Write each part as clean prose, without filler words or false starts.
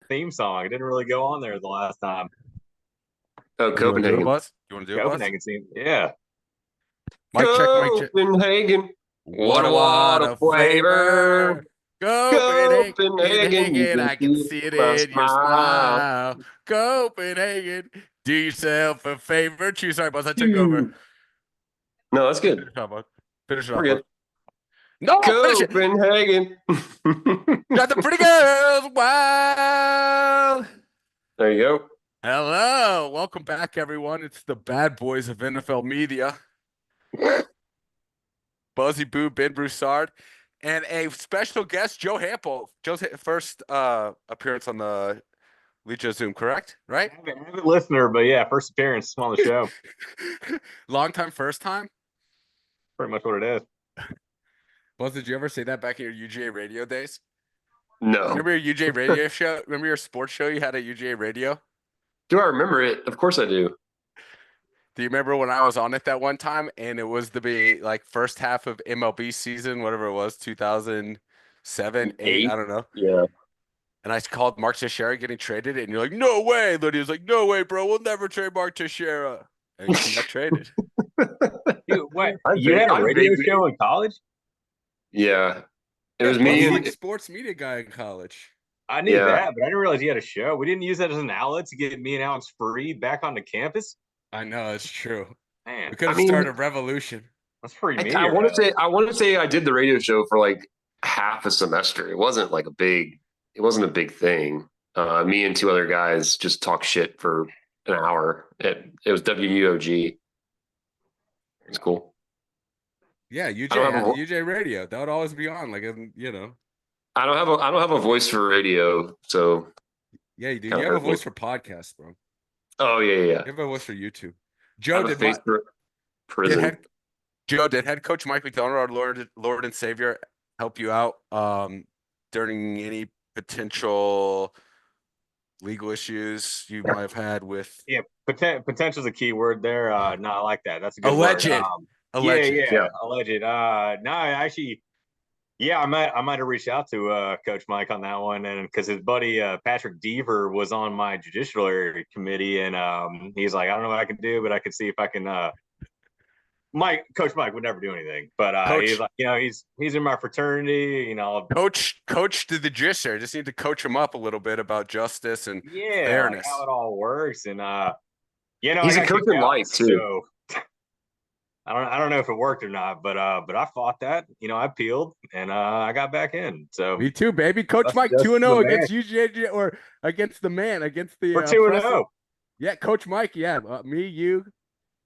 theme song. It didn't really go on there the last time. Oh, You want to do it, Copenhagen. Buzz? You want to do it, Buzz? Copenhagen theme. Yeah. Mic check, mic check. Copenhagen. What a Flavor. flavor. Copenhagen, You I can can see see it my in your smile. smile. Copenhagen, do yourself a favor. Choose. Sorry, Buzz, I took over. No, that's Finish good. it off, Buzz. Finish it We're off, Buzz. good. No, finish it. Copenhagen. Got the pretty girls wild. There you go. Hello, welcome back, everyone. It's the bad boys of NFL media. Buzzy Boo, Ben Broussard, and a special guest, Joe Hampel. Joe's first appearance on the Lecho Zoom, correct? Right? Avid listener, but yeah, first appearance on the show. Long time, first time? Pretty much what it is. Buzz, did you ever say that back in your UGA radio days? No. Remember your UGA radio show? Remember your sports show you had at UGA radio? Do I remember it? Of course I do. Do you remember when I was on it that one time and it was the first half of MLB season, whatever it was, 2007, 8, I don't know. Yeah. And I called Mark Teixeira getting traded, and you're like, no way. Lydia was like, no way, bro. We'll never trade Mark Teixeira. And he got traded. Dude, what? I You had a I radio vaguely- show in college? Yeah. It was Buzz me was and like sports media guy in college. I knew Yeah. that, but I didn't realize you had a show. We didn't use that as an outlet to get me and Alex free back onto campus. I know, it's true. Man, We could have I mean- started a revolution. that's pretty I meteor. want to say I did the radio show for like half a semester. It wasn't like it wasn't a big thing. Me and two other guys just talk shit for an hour. It was WUOG. It's cool. Yeah, I don't have a UJ radio. That would always be on. I don't have a voice for radio, so Yeah, you do. Kinda You have a hurtful. voice for podcasts, bro. oh yeah. You have a voice for YouTube. I Joe, have a did, face for did prison. head Joe, did head coach Mike McDonald, our Lord and Savior, help you out during any potential legal issues you might have had with Yeah, potential is a key word there. No, I like that. That's a good alleged? word. Alleged. Yeah, alleged. No, actually, yeah, I might have reached out to Coach Mike on that one, and because his buddy Patrick Deaver was on my judiciary committee, and he's like, I don't know what I can do, but I can see if I can. Coach Mike would never do anything, but he's like, he's in my fraternity, Coach to the judiciary. Just need to coach him up a little bit about justice and yeah, fairness. like how it all works, and He's a coach in life too. So I don't know if it worked or not, but I fought that. I appealed and I got back in. So Me too, baby. Coach That's Mike just 2-0 the against UGA or against the man, against the we're 2-0. President. Yeah, Coach Mike. Yeah, me, you,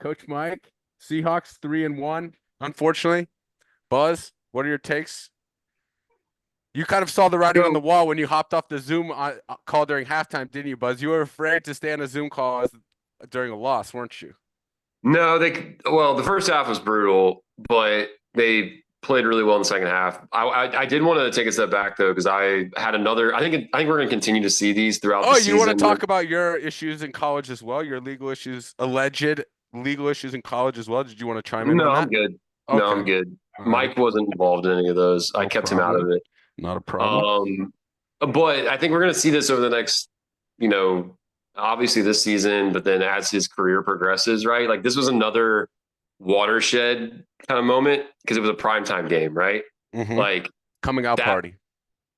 Coach Mike. Seahawks 3-1. Unfortunately, Buzz, what are your takes? You kind of saw the writing on the wall when you hopped off the Zoom call during halftime, didn't you, Buzz? You were afraid to stay on a Zoom call during a loss, weren't you? No, the first half was brutal, but they played really well in the second half. I did want to take a step back though, because I had another. I think we're going to continue to see these throughout the season. You want to talk about your issues in college as well? Your legal issues, alleged legal issues in college as well? Did you want to chime in? No, on that? I'm good. Okay. No, I'm good. Mike wasn't involved in any of those. I kept him out of it. Not a problem. But I think we're going to see this over the next, obviously this season, but then as his career progresses, right? Like this was another watershed kind of moment because it was a primetime game, right? Mhm. Like Coming out party.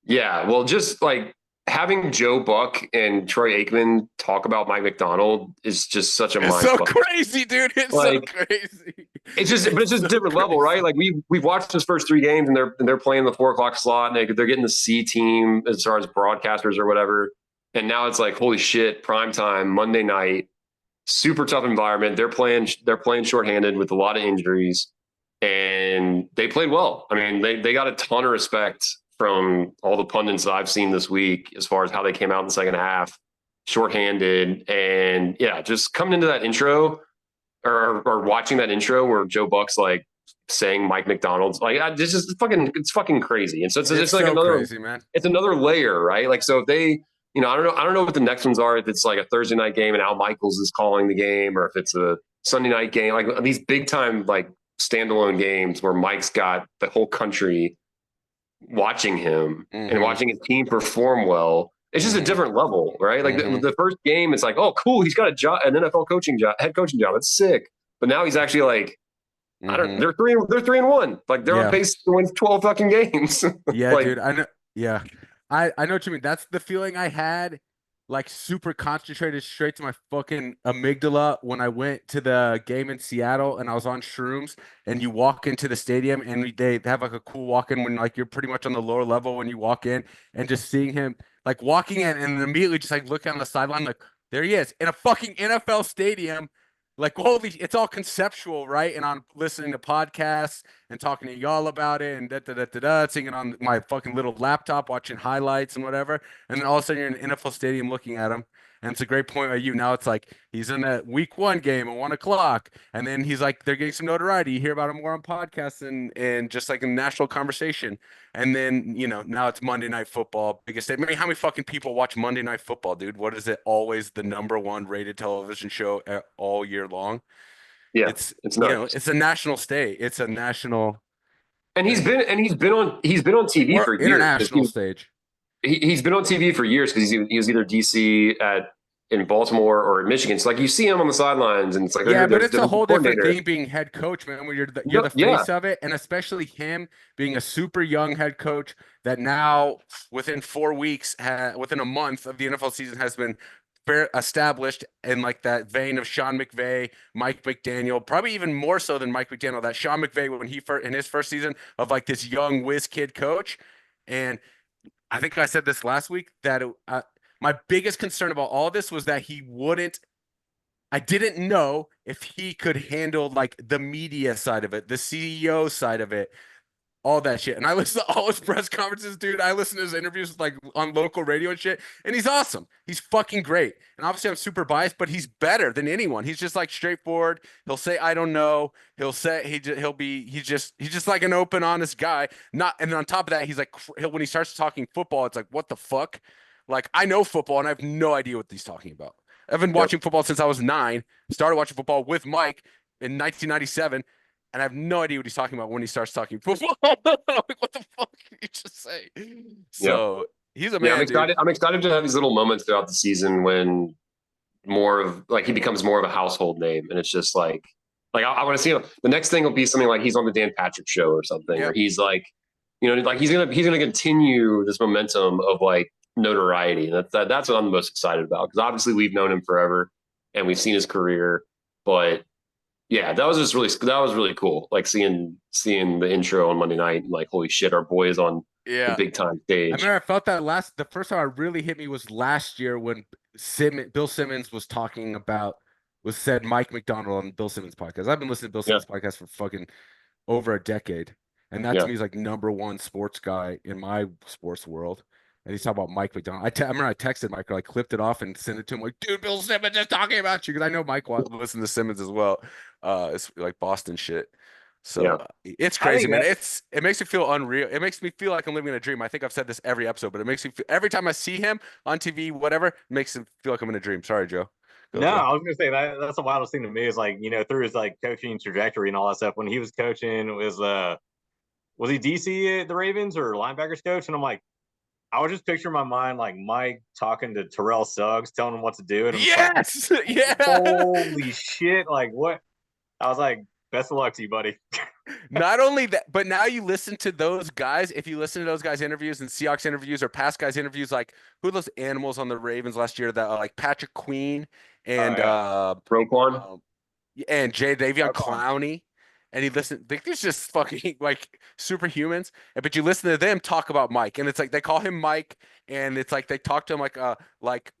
Yeah. Well, just like having Joe Buck and Troy Aikman talk about Mike McDonald is just such a It's mind so fuck. crazy, dude. It's Like, so crazy. It's just a different level, right? Like we've watched those first three games, and they're playing the 4 o'clock slot, and they're getting the C team as far as broadcasters or whatever. And now it's like, holy shit, prime time, Monday night, super tough environment. They're playing shorthanded with a lot of injuries, and they played well. I mean, they got a ton of respect from all the pundits that I've seen this week as far as how they came out in the second half, shorthanded, and yeah, just coming into that intro. Or watching that intro where Joe Buck's like saying Mike McDonald's like it's fucking crazy. And so it's like so another crazy, man. It's another layer, right? Like so if they, I don't know what the next ones are. If it's like a Thursday night game and Al Michaels is calling the game, or if it's a Sunday night game, like these big time like standalone games where Mike's got the whole country watching him and watching his team perform well. It's just a different level, right? Like Mhm. the first game, it's like, oh, cool, he's got a job, an NFL coaching job, head coaching job. It's sick. But now he's actually like, I don't. Mhm. They're 3-1. Like they're on Yeah. pace to win 12 fucking games. Yeah, Like dude. I know. Yeah. I know what you mean. That's the feeling I had, like super concentrated straight to my fucking amygdala when I went to the game in Seattle and I was on shrooms and you walk into the stadium and they have like a cool walk in when like you're pretty much on the lower level when you walk in and just seeing him like walking in and immediately just like looking on the sideline like there he is in a fucking NFL stadium. Like holy, it's all conceptual, right? And I'm listening to podcasts and talking to y'all about it and seeing it on my fucking little laptop, watching highlights and whatever. And then all of a sudden you're in an NFL stadium looking at him. And it's a great point by you. Now it's like he's in a week 1 game at 1 o'clock. And then he's like, they're getting some notoriety. You hear about him more on podcasts and just like in national conversation. And then, now it's Monday Night Football. Biggest day. I mean, how many fucking people watch Monday Night Football, dude? What is it? Always the #1 rated television show all year long. yeah, It's it's nuts. it's a national stage. It's a national And thing he's been on TV or for years. international stage. He's been on TV for years because he was either DC in Baltimore or in Michigan. So like you see him on the sidelines, and it's like, oh, Yeah, here, but there's it's a the whole different coordinator. thing being head coach, man. When you're No, the yeah, face of it, and especially him being a super young head coach that now within 4 weeks, within a month of the NFL season, has been fair established in like that vein of Sean McVay, Mike McDaniel, probably even more so than Mike McDaniel. That Sean McVay when he first in his first season of like this young whiz kid coach, and I think I said this last week that my biggest concern about all this was that he wouldn't. I didn't know if he could handle like the media side of it, the CEO side of it, all that shit. And I listen to all his press conferences, dude. I listen to his interviews like on local radio and shit. And he's awesome. He's fucking great. And obviously I'm super biased, but he's better than anyone. He's just like straightforward. He'll say I don't know. He'll say he's just like an open, honest guy. Not and then on top of that, he's like when he starts talking football, it's like what the fuck? Like I know football and I have no idea what he's talking about. I've been yep. watching football since I was 9. Started watching football with Mike in 1997 and I have no idea what he's talking about when he starts talking football. Like, what the fuck did you just say? Yeah. So he's a Yeah, I'm man, dude. excited. I'm excited to have these little moments throughout the season when more of like he becomes more of a household name, and it's just like I want to see him. The next thing will be something like he's on the Dan Patrick Show or something, Yeah. or he's like, like he's gonna continue this momentum of like notoriety, and that's what I'm the most excited about because obviously we've known him forever and we've seen his career, but yeah, that was really cool. Like seeing the intro on Monday night, and like holy shit, our boy is on the Yeah. big time I stage. remember I felt that the first time it really hit me was last year when Bill Simmons was talking about said Mike McDonald on Bill Simmons podcast. I've been listening to Bill Yeah, Simmons podcast for fucking over a decade. And that to yeah, me is like #1 sports guy in my sports world. And he's talking about Mike McDonald. I remember I texted Mike, I clipped it off and sent it to him like, dude, Bill Simmons is talking about you. Because I know Mike listens to Simmons as well. It's like Boston shit. So yeah. it's I crazy, think man. that It makes me feel unreal. It makes me feel like I'm living in a dream. I think I've said this every episode, but it makes me feel every time I see him on TV, whatever, it makes it feel like I'm in a dream. Sorry, Joe. Go, no, Joe. I was gonna say that's the wildest thing to me is like through his like coaching trajectory and all that stuff. When he was coaching, was he DC at the Ravens or linebackers coach? And I'm like, I was just picturing in my mind like Mike talking to Terrell Suggs, telling him what to do, and I'm just like, Yes, yeah. holy shit, like what? I was like, best of luck to you, buddy. Not only that, but now you listen to those guys. If you listen to those guys' interviews and Seahawks interviews or past guys' interviews, like who are those animals on the Ravens last year that like Patrick Queen and Yeah. Roquan. and Jay Davion Roquan. Clowney. And he listened, like, these just fucking like superhumans. But you listen to them talk about Mike, and it's like they call him Mike, and it's like they talk to him like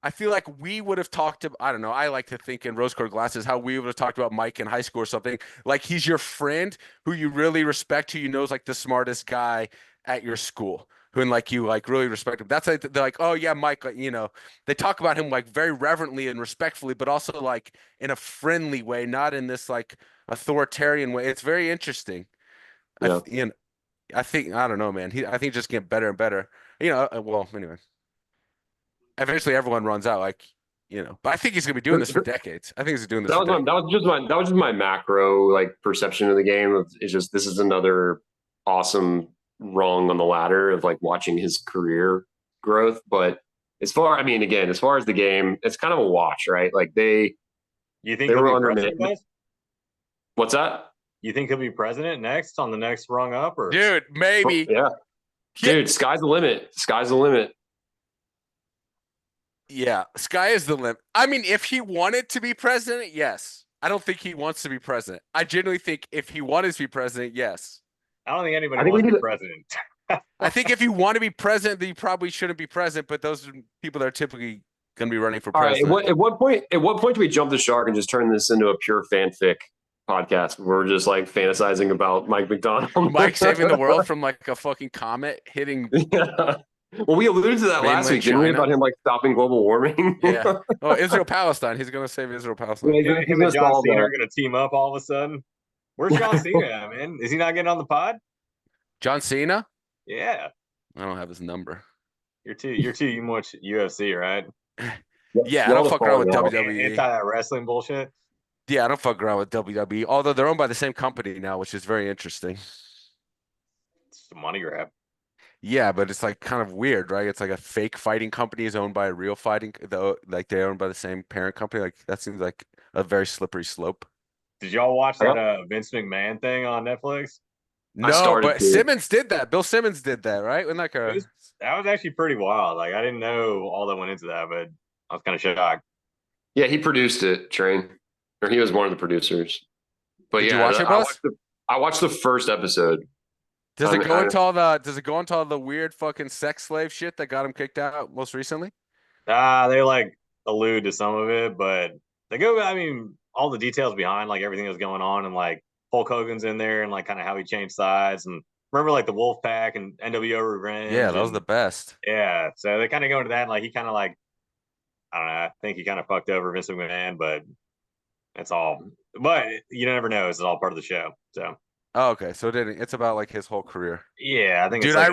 I feel like we would have talked to, I don't know, I like to think in rose-colored glasses how we would have talked about Mike in high school or something. Like he's your friend who you really respect, who you know is like the smartest guy at your school, who and like you like really respect him. That's like they're like, oh yeah, Mike, like, they talk about him like very reverently and respectfully, but also like in a friendly way, not in this like authoritarian way. It's very interesting. Yeah. I think I don't know, man. I think just get better and better. Well, anyway. Eventually everyone runs out, but I think he's gonna be doing this for decades. I think he's doing this That for was decades. that was just my macro like perception of the game. It's just this is another awesome rung on the ladder of like watching his career growth. But as far as the game, it's kind of a watch, right? Like You think they he'll were be under. president, guys? What's that? You think he'll be president next on the next rung up, or Dude, maybe. Yeah, dude, sky's the limit. Sky's the limit. Yeah, sky is the limit. I mean, if he wanted to be president, yes. I don't think he wants to be president. I genuinely think if he wanted to be president, yes. I don't think anybody I think wants we to be need president. I think if you want to be president, then you probably shouldn't be president. But those are people that are typically going to be running for All right. president. At what point do we jump the shark and just turn this into a pure fanfic podcast? Where we're just like fantasizing about Mike McDonald, Mike saving the world from like a fucking comet hitting. Yeah. Well, we alluded to that last Mainland week, didn't we? China. About him like stopping global warming. Yeah. Oh, Israel Palestine. He's going to save Israel Palestine. Yeah, Him and John Cena are going to team up all of a sudden. Where's John Cena at, man? Is he not getting on the pod? John Cena? Yeah, I don't have his number. you're too much UFC, right? Yeah, I don't fuck around with WWE. Anti that wrestling bullshit. Yeah, I don't fuck around with WWE. Although they're owned by the same company now, which is very interesting. It's a money grab. Yeah, but it's like kind of weird, right? It's like a fake fighting company is owned by a real fighting, though, like they're owned by the same parent company. Like that seems like a very slippery slope. Did y'all watch that Vince McMahon thing on Netflix? No, but Simmons did that. Bill Simmons did that, right? When like that was actually pretty wild. Like I didn't know all that went into that, but I was kind of shocked. Yeah, he produced it, Train, or he was one of the producers. But did you watch it, boss? I watched the first episode. Does it go into all the weird fucking sex slave shit that got him kicked out most recently? They like allude to some of it, but they go. I mean, all the details behind like everything that was going on, and like Hulk Hogan's in there, and like kind of how he changed sides, and remember like the Wolf Pack and NWO Revenge. Yeah, that was the best. Yeah, so they kind of go into that, and like he kind of like I don't know. I think he kind of fucked over Vince McMahon, but that's all. But you never know. It's all part of the show. So. Oh, okay. So it's about like his whole career. Yeah, I think. Dude, it's like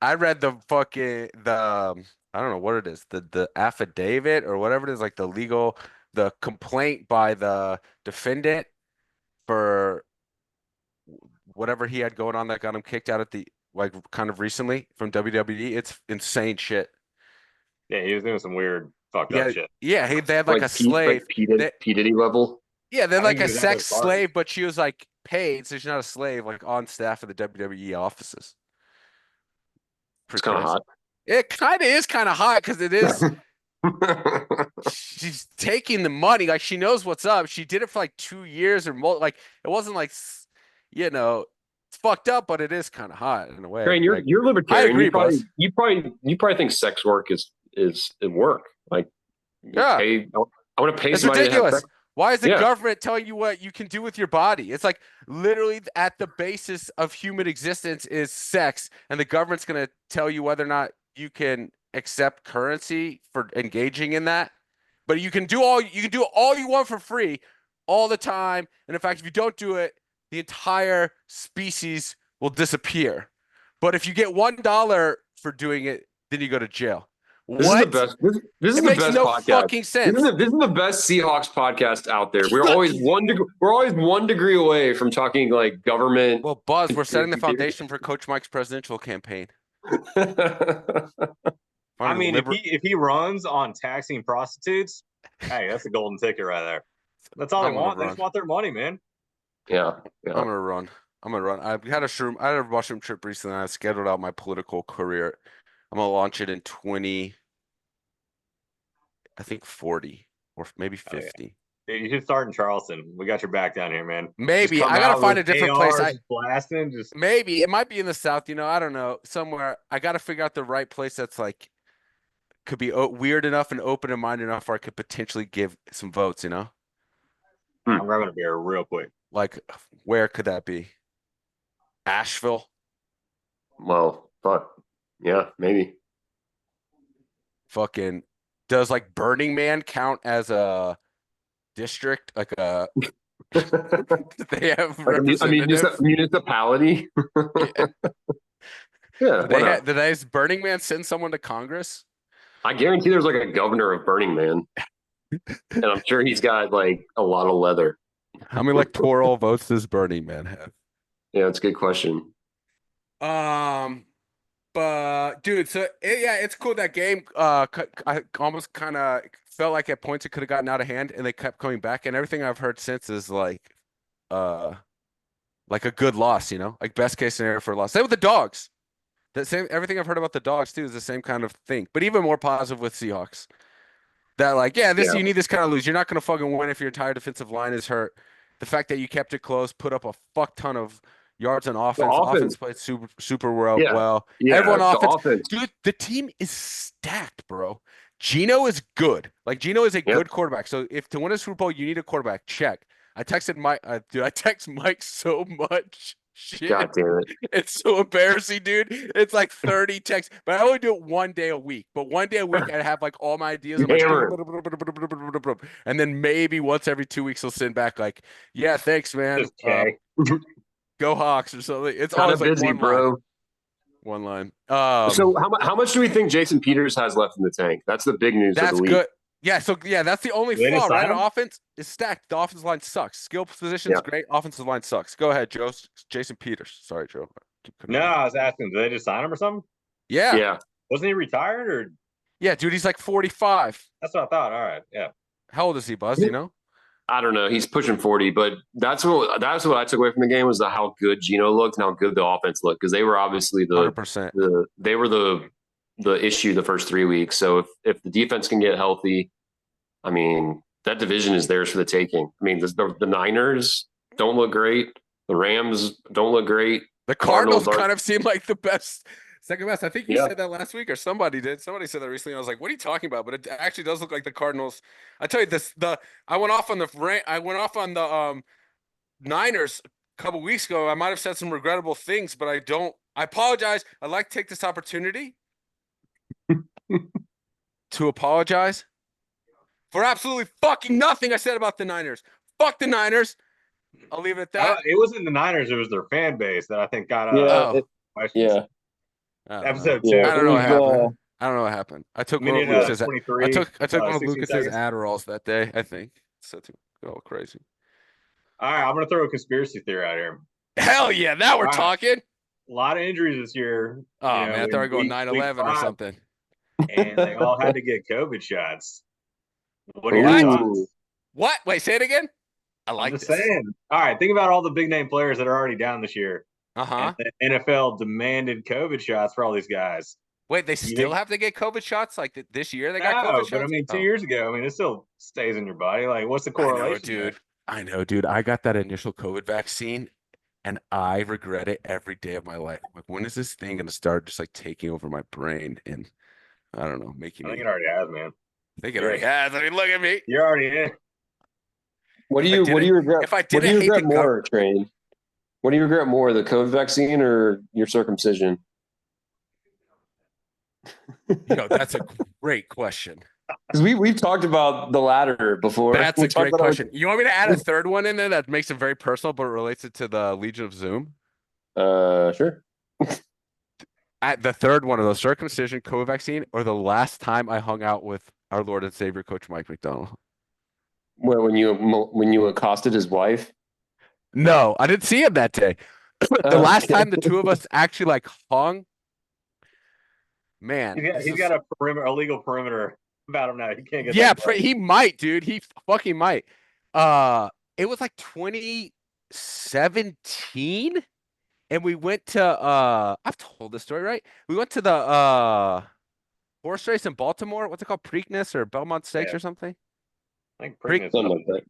I read the fucking I don't know what it is, the affidavit or whatever it is, like the complaint by the defendant for whatever he had going on that got him kicked out at the like kind of recently from WWE. It's insane shit. Yeah, he was doing some weird fucked up shit. Yeah, they had like a slave. Like P. Diddy level. Yeah, they're like a sex slave, but she was like paid, so she's not a slave, like on staff of the WWE offices. It's kind of hot. It kind of is kind of hot because it is. She's taking the money, like she knows what's up. She did it for like 2 years or more. Like it wasn't like, it's fucked up, but it is kind of hot in a way. Train, like, you're libertarian. I agree, you probably think sex work is work. Like, yeah, I want to pay it's somebody ridiculous. to have sex. Why is the government telling you what you can do with your body? It's like literally at the basis of human existence is sex, and the government's going to tell you whether or not you can accept currency for engaging in that. But you can do all you want for free all the time, and in fact, if you don't do it, the entire species will disappear. But if you get $1 for doing it, then you go to jail. This is the best. This is the best podcast. Fucking sense. This is the best Seahawks podcast out there. We're always one degree away from talking like government. Well, Buzz, we're setting the foundation for Coach Mike's presidential campaign. I mean, if he runs on taxing prostitutes, hey, that's a golden ticket right there. That's all they want. They just want their money, man. Yeah. I'm gonna run. I had a mushroom trip recently. And I scheduled out my political career. I'm gonna launch it in 40 or maybe 50. Oh, yeah. Dude, you should start in Charleston. We got your back down here, man. Maybe I gotta find a different place. Blasting, maybe it might be in the South. I don't know. Somewhere I gotta figure out the right place that's like could be weird enough and open and minded enough where I could potentially give some votes. I'm grabbing a beer real quick. Like, where could that be? Asheville. Well, fuck. Yeah, maybe. Fucking does like Burning Man count as a district? Like a they have like a municipality. Yeah. Did Burning Man send someone to Congress? I guarantee there's like a governor of Burning Man. And I'm sure he's got like a lot of leather. How many electoral votes does Burning Man have? Yeah, that's a good question. But Dude, so it's cool that game. I almost kind of felt like at points it could have gotten out of hand, and they kept coming back. And everything I've heard since is uh, like a good loss. Like best case scenario for a loss. Same with the Dogs. That same everything I've heard about the Dogs too is the same kind of thing, but even more positive with Seahawks. That you need this kind of lose. You're not gonna fucking win if your entire defensive line is hurt. The fact that you kept it close, put up a fuck ton of yards on offense. Offense played super well. Yeah. Everyone the offense. Dude, the team is stacked, bro. Gino is good. Like Gino is a good quarterback. So if to win a Super Bowl, you need a quarterback. Check. I texted Mike. Dude, I text Mike so much. Shit. God damn it. It's so embarrassing, dude. It's like 30 texts, but I only do it one day a week. But one day a week, I have like all my ideas. And then maybe once every 2 weeks, I'll send back like, yeah, thanks, man. Go Hawks or something. It's kind always of busy, like bro. One line. So how much do we think Jason Peters has left in the tank? That's the big news of the week. Good. Yeah, that's the only flaw, right? Our offense is stacked. The offensive line sucks. Skill position's great. Offensive line sucks. Go ahead, Joe. Jason Peters. Sorry, Joe. No, I was asking, did they just sign him or something? Yeah. Wasn't he retired or? Yeah, dude, he's like 45. That's what I thought. All right, yeah. How old is he, Buzz? You know? I don't know. He's pushing 40, but that's what I took away from the game was how good Gino looked and how good the offense looked because they were obviously 100%. They were the issue the first 3 weeks. So if the defense can get healthy, I mean that division is theirs for the taking. I mean the Niners don't look great. The Rams don't look great. The Cardinals kind of seem like the best. Second best. I think you said that last week or somebody did. Somebody said that recently. I was like, what are you talking about? But it actually does look like the Cardinals. I tell you this, I went off on the Niners a couple weeks ago. I might have said some regrettable things, but I apologize. I'd like to take this opportunity to apologize for absolutely fucking nothing I said about the Niners. Fuck the Niners. I'll leave it at that. It wasn't the Niners, it was their fan base that I think got questions. Episode 2. I don't know what happened. I don't know what happened. I took one of Lucas's Lucas's Adderalls that day, I think. So to go all crazy. All right, I'm gonna throw a conspiracy theory out here. Hell yeah, now we're talking. A lot of injuries this year. Oh man, I thought we were going 9/11 or something. And they all had to get COVID shots. What are your thoughts? What? Wait, say it again. I like I'm just saying. All right, think about all the big name players that are already down this year. Uh-huh. And the NFL demanded COVID shots for all these guys. Wait, they still have to get COVID shots? Like this year they got COVID shots? But I mean, 2 years ago, it still stays in your body. Like, what's the correlation? I know, dude. I got that initial COVID vaccine, and I regret it every day of my life. Like, when is this thing going to start just, like, taking over my brain and, I don't know, making I think it already has, man. I think it already has. I mean, look at me. You're already in. What do you regret? If I didn't hate the more, Train? What do you regret more, the COVID vaccine or your circumcision? That's a great question. Because we've talked about the latter before. That's a great question. You want me to add a third one in there that makes it very personal, but relates it to the Legion of Zoom? Sure. At the third one of those, circumcision, COVID vaccine, or the last time I hung out with our Lord and Savior, Coach Mike McDonald. Well, when you accosted his wife? No, I didn't see him that day. The last time the two of us actually like hung, man. He's got a legal perimeter about him now. He can't get. Yeah, he might, dude. He fucking might. It was like 2017, and we went to I've told this story, right? We went to the horse race in Baltimore. What's it called? Preakness or Belmont Stakes or something? I think Preakness.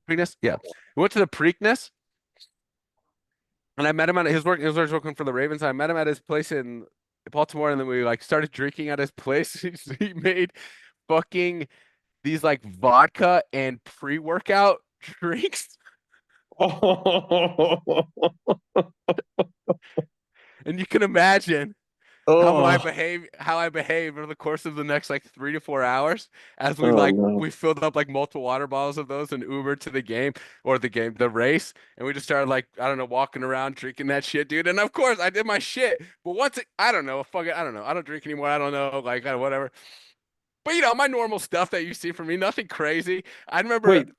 Preakness, yeah. We went to the Preakness. And I met him he was working for the Ravens. I met him at his place in Baltimore, and then we like started drinking at his place. He made fucking these like vodka and pre-workout drinks. And you can imagine how I behave over the course of the next like 3 to 4 hours as we filled up like multiple water bottles of those and Ubered to the race. And we just started like, I don't know, walking around drinking that shit, dude. And of course I did my shit, but I don't know. I don't know. I don't drink anymore. I don't know. Like whatever. But my normal stuff that you see from me, nothing crazy. I remember. Hang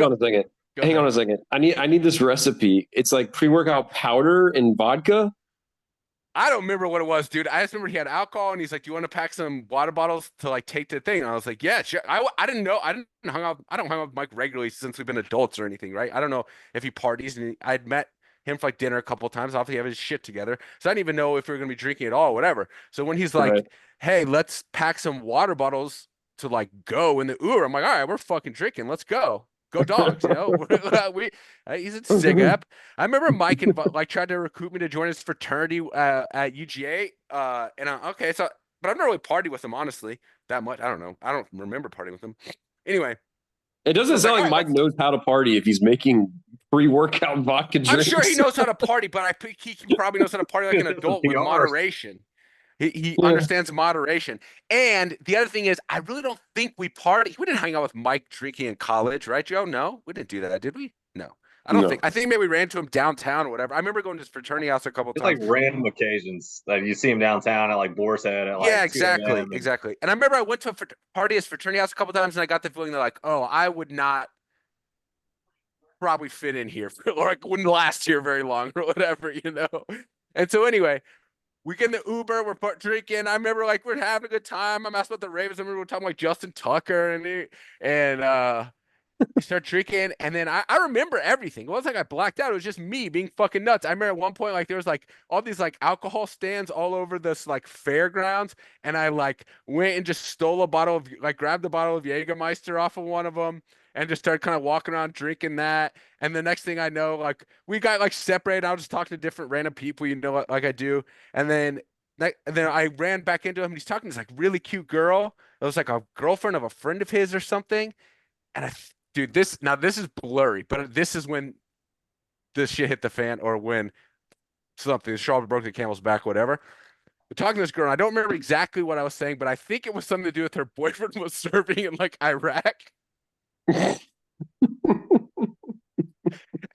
on a second. Hang on a second. I need this recipe. It's like pre-workout powder and vodka. I don't remember what it was, dude. I just remember he had alcohol and he's like, "Do you want to pack some water bottles to like take to the thing?" And I was like, "Yeah, sure." I didn't know. I don't hang out with Mike regularly since we've been adults or anything, right? I don't know if he parties, and I'd met him for like dinner a couple of times. Obviously, have his shit together, so I didn't even know if we were gonna be drinking at all, whatever. So when he's like, Right. "Hey, let's pack some water bottles to like go in the Uber," I'm like, "All right, we're fucking drinking. Let's go." Go dogs, you know. He's a sig up. I remember Mike like tried to recruit me to join his fraternity at UGA. Okay, so but I've never really partied with him honestly that much. I don't know. I don't remember partying with him. Anyway, It so doesn't it's sound like, like all right, Mike knows how to party if he's making pre-workout vodka I'm drinks. sure he knows how to party, but I think he probably knows how to party like an adult with PR. moderation. He Yeah. understands moderation. And the other thing is, I really don't think we party. We didn't hang out with Mike drinking in college, right, Joe? No, we didn't do that, did we? No. I don't think. No. I think maybe we ran to him downtown or whatever. I remember going to his fraternity house a couple of It's like times. random occasions. Like you see him downtown at like Boar's Head at Yeah, like 2 exactly, a.m. And exactly. And I remember I went to a party at his fraternity house a couple of times, and I got the feeling they're like, "Oh, I would not probably fit in here, for, or like wouldn't last here very long, or whatever, you know." And so anyway, we get in the Uber, we're drinking. I remember like we're having a good time. I'm asking about the Ravens. I remember we are talking like Justin Tucker and we start drinking, and then I remember everything. It wasn't like I blacked out. It was just me being fucking nuts. I remember at one point, like there was like all these like alcohol stands all over this like fairgrounds, and I like went and just stole a bottle of like grabbed a bottle of Jägermeister off of one of them, and just started kind of walking around drinking that. And the next thing I know, like we got like separated. I was just talking to different random people, you know, like I do. And then I ran back into him. And he's talking to this like really cute girl. It was like a girlfriend of a friend of his or something. And dude, this is blurry, but this is when this shit hit the fan, or when something, the straw broke the camel's back, whatever. We're talking to this girl, and I don't remember exactly what I was saying, but I think it was something to do with her boyfriend was serving in like Iraq. And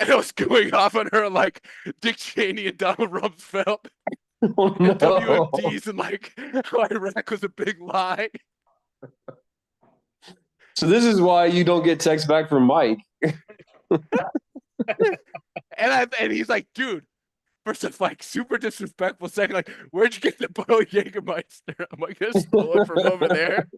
I was going off on her like Dick Cheney and Donald Rumsfeld Oh, and no. WMDs, and like how Iraq was a big lie. So this is why you don't get text back from Mike. And he's like, "Dude, first of like super disrespectful. Second, like, where'd you get the bottle of Jägermeister?" I'm like, "I stole it from over there."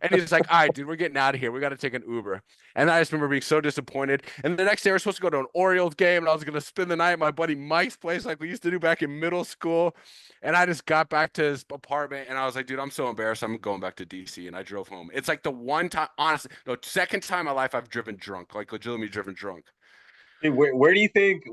And he's like, "All right, dude, we're getting out of here. We got to take an Uber." And I just remember being so disappointed. And the next day, we are supposed to go to an Orioles game, and I was gonna spend the night at my buddy Mike's place, like we used to do back in middle school. And I just got back to his apartment, and I was like, "Dude, I'm so embarrassed. I'm going back to DC." And I drove home. It's like the one time, honestly, no, second time in my life I've driven drunk, like legitimately driven drunk. dude, where do you think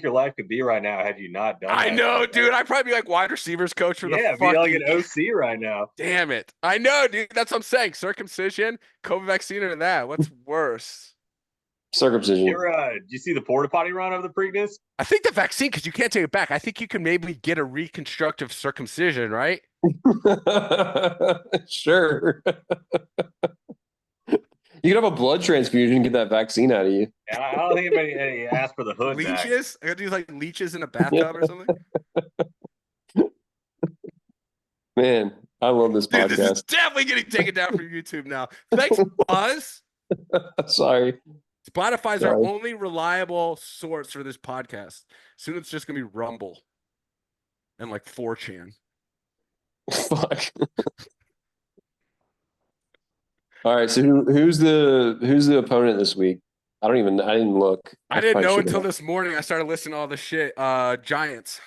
your life could be right now had you not done I that know, shit? dude. I'd probably be like wide receivers coach for the Yeah, be like an fucking. OC right now. Damn it. I know, dude. That's what I'm saying. Circumcision, COVID vaccine, or that. What's worse? Circumcision. Did you see the porta potty run of the Preakness? I think the vaccine, because you can't take it back. I think you can maybe get a reconstructive circumcision, right? Sure. You could have a blood transfusion and get that vaccine out of you. And I don't think anybody asked for the hood back. Leeches? I gotta do like leeches in a bathtub or something. Man, I love this Dude, this is podcast. definitely getting taken down from YouTube now. Thanks, Buzz. Sorry. Spotify's our Sorry. only reliable source for this podcast. Soon it's just gonna be Rumble and like 4chan. Fuck. All right, so who's the opponent this week? I didn't look. I didn't probably know should until have. this morning. I started listening to all this shit. Giants.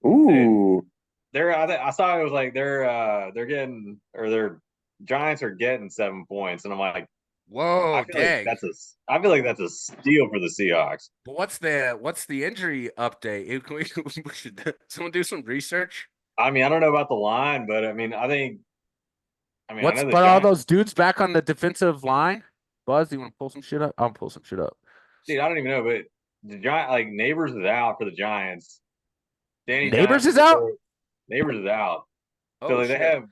Ooh. I saw it was like their Giants are getting 7 points, and I'm like, Whoa, dang. I feel like that's a steal for the Seahawks. But what's the injury update? Should someone do some research? I mean, I don't know about the line, but I mean, I know the But all Giants. those dudes back on the defensive line? Buzz, you want to pull some shit up? I'll pull some shit up. Dude, I don't even know, but the Giant like Neighbors is out for the Giants. Danny Neighbors Jones is out? Neighbors is out. Oh, So shit.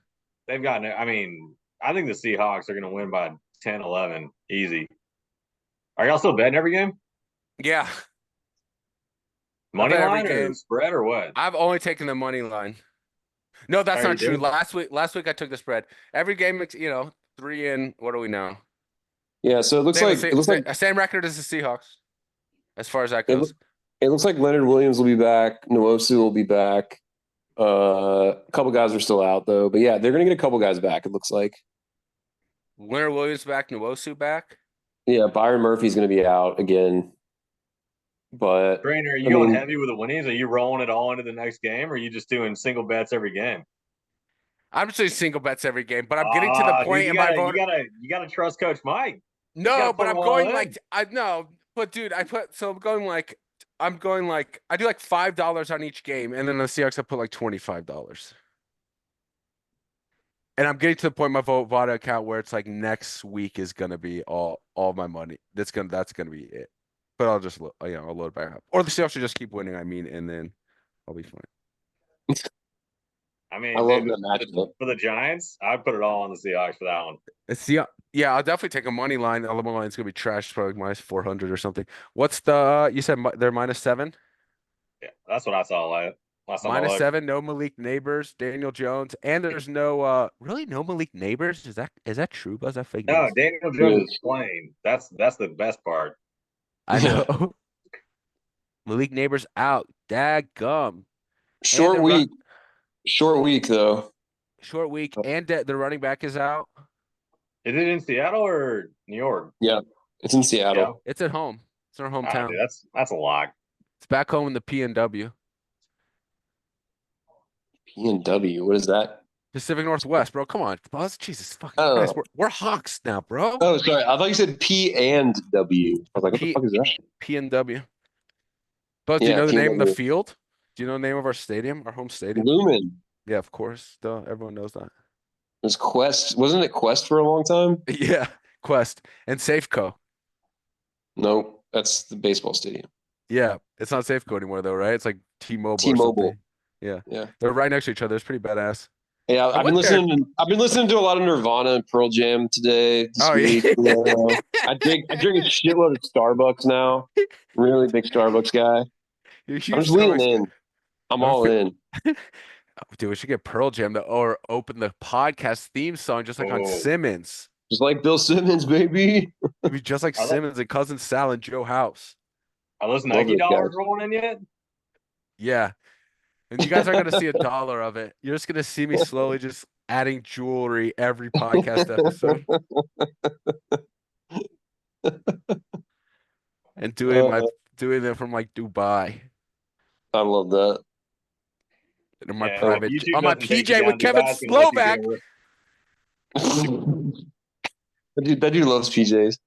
they've got I mean, I think the Seahawks are going to win by 10, 11 easy. Are y'all still betting every game? Yeah. Money bet every line or game. spread or what? I've only taken the money line. No, that's Oh, not you true. did? Last week I took the spread. Every game, 3 in. What do we know? Yeah, so Same record as the Seahawks, as far as that it, goes. it looks like Leonard Williams will be back. Nwosu will be back. A couple guys are still out though, but yeah, they're gonna get a couple guys back. It looks like. Winter Williams back, Nwosu back. Yeah, Byron Murphy's gonna be out again, but Trainer, are I you going mean, heavy with the winnings? Are you rolling it all into the next game, or are you just doing single bets every game? I'm just doing single bets every game, but I'm getting to the Dude, point in my vote. you gotta trust Coach Mike. You No, gotta but put them I'm all going in. like I no, but dude, I'm going like I do like $5 on each game, and then the Seahawks I put like $25. And I'm getting to the point in my Vada account where it's like next week is gonna be all my money. That's gonna be it. But I'll just I'll load it back up. Or the Seahawks should just keep winning, I mean, and then I'll be fine. I I mean, love dude, that matchup. for the Giants, I'd put it all on the Seahawks for that one. Yeah, I'll definitely take a money line. The money line's gonna be trash, it's probably minus 400 or something. What's you said they're -7? Yeah, that's what I saw last time I Minus looked. 7, no Malik Neighbors, Daniel Jones, and there's no really no Malik Neighbors. Is that true, Buzz? Is that fake No, news? Daniel Jones is Yes. playing. That's the best part. I Yeah. know. Malik Neighbors out. Gum. And Short the run week. Short week though. short week, and the running back is out. Is it in Seattle or New York? Yeah, it's in Yeah. Seattle. It's at home. It's in our Ah, dude, hometown. that's a lock. It's back home in the PNW. PNW. What is that? Pacific Northwest, bro. Come on, Buzz. Jesus fucking Christ. Oh, We're Hawks now, bro. oh, sorry. I thought you said P and W. I was like, what the P fuck is that? PNW. Buzz, do you Yeah, know the name of the PNW. field? Do you know the name of our stadium, our home stadium? Lumen. Yeah, of course. Duh, everyone knows that. It was Quest. Wasn't it Quest for a long time? Yeah, Quest and Safeco. No, that's the baseball stadium. Yeah, it's not Safeco anymore though, right? It's like T-Mobile or T-Mobile. something. Yeah, Yeah. they're right next to each other. It's pretty badass. Yeah, I went there. I've been listening to a lot of Nirvana and Pearl Jam this Oh week. yeah. I drink a shitload of Starbucks now. Really big Starbucks guy. You're a I'm huge just leaning Starbucks. in. I'm I'm all fe- in. Dude, we should get Pearl Jam to or open the podcast theme song just like on Oh, Simmons. Just like Bill Simmons, baby. It'd be just like are, Simmons and Cousin Sal and Joe House. those Love Nike those dollars guys. rolling in yet? Yeah. And you guys aren't gonna see $1 of it. You're just gonna see me slowly just adding jewelry every podcast episode and Uh, doing them from like Dubai I love that. in my Yeah, if private YouTube on my doesn't take you PJ with down, Kevin Dubai's gonna let you Slovak. go. That dude loves PJs.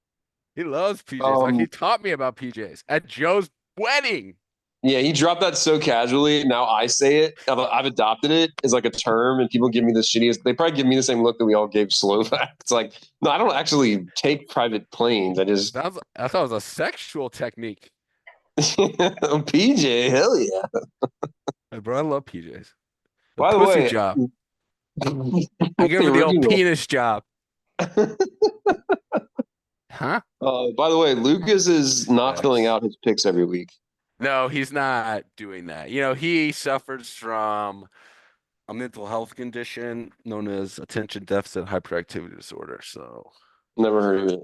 He loves PJs. Like he Um, taught me about PJs at Joe's wedding. yeah, he dropped that so casually. Now I say it. I've adopted it as like a term, and people give me the shittiest. They probably give me the same look that we all gave Slovak. It's like, no, I don't actually take private planes. I just I thought it was a sexual technique. PJ, hell yeah. Hey, bro, I love PJs. The By the pussy way, job. I give the him the old original. penis job. Huh? By the way, Lucas is not Thanks. filling out his picks every week. No, he's not doing that. He suffers from a mental health condition known as attention deficit hyperactivity disorder. So Never heard of it.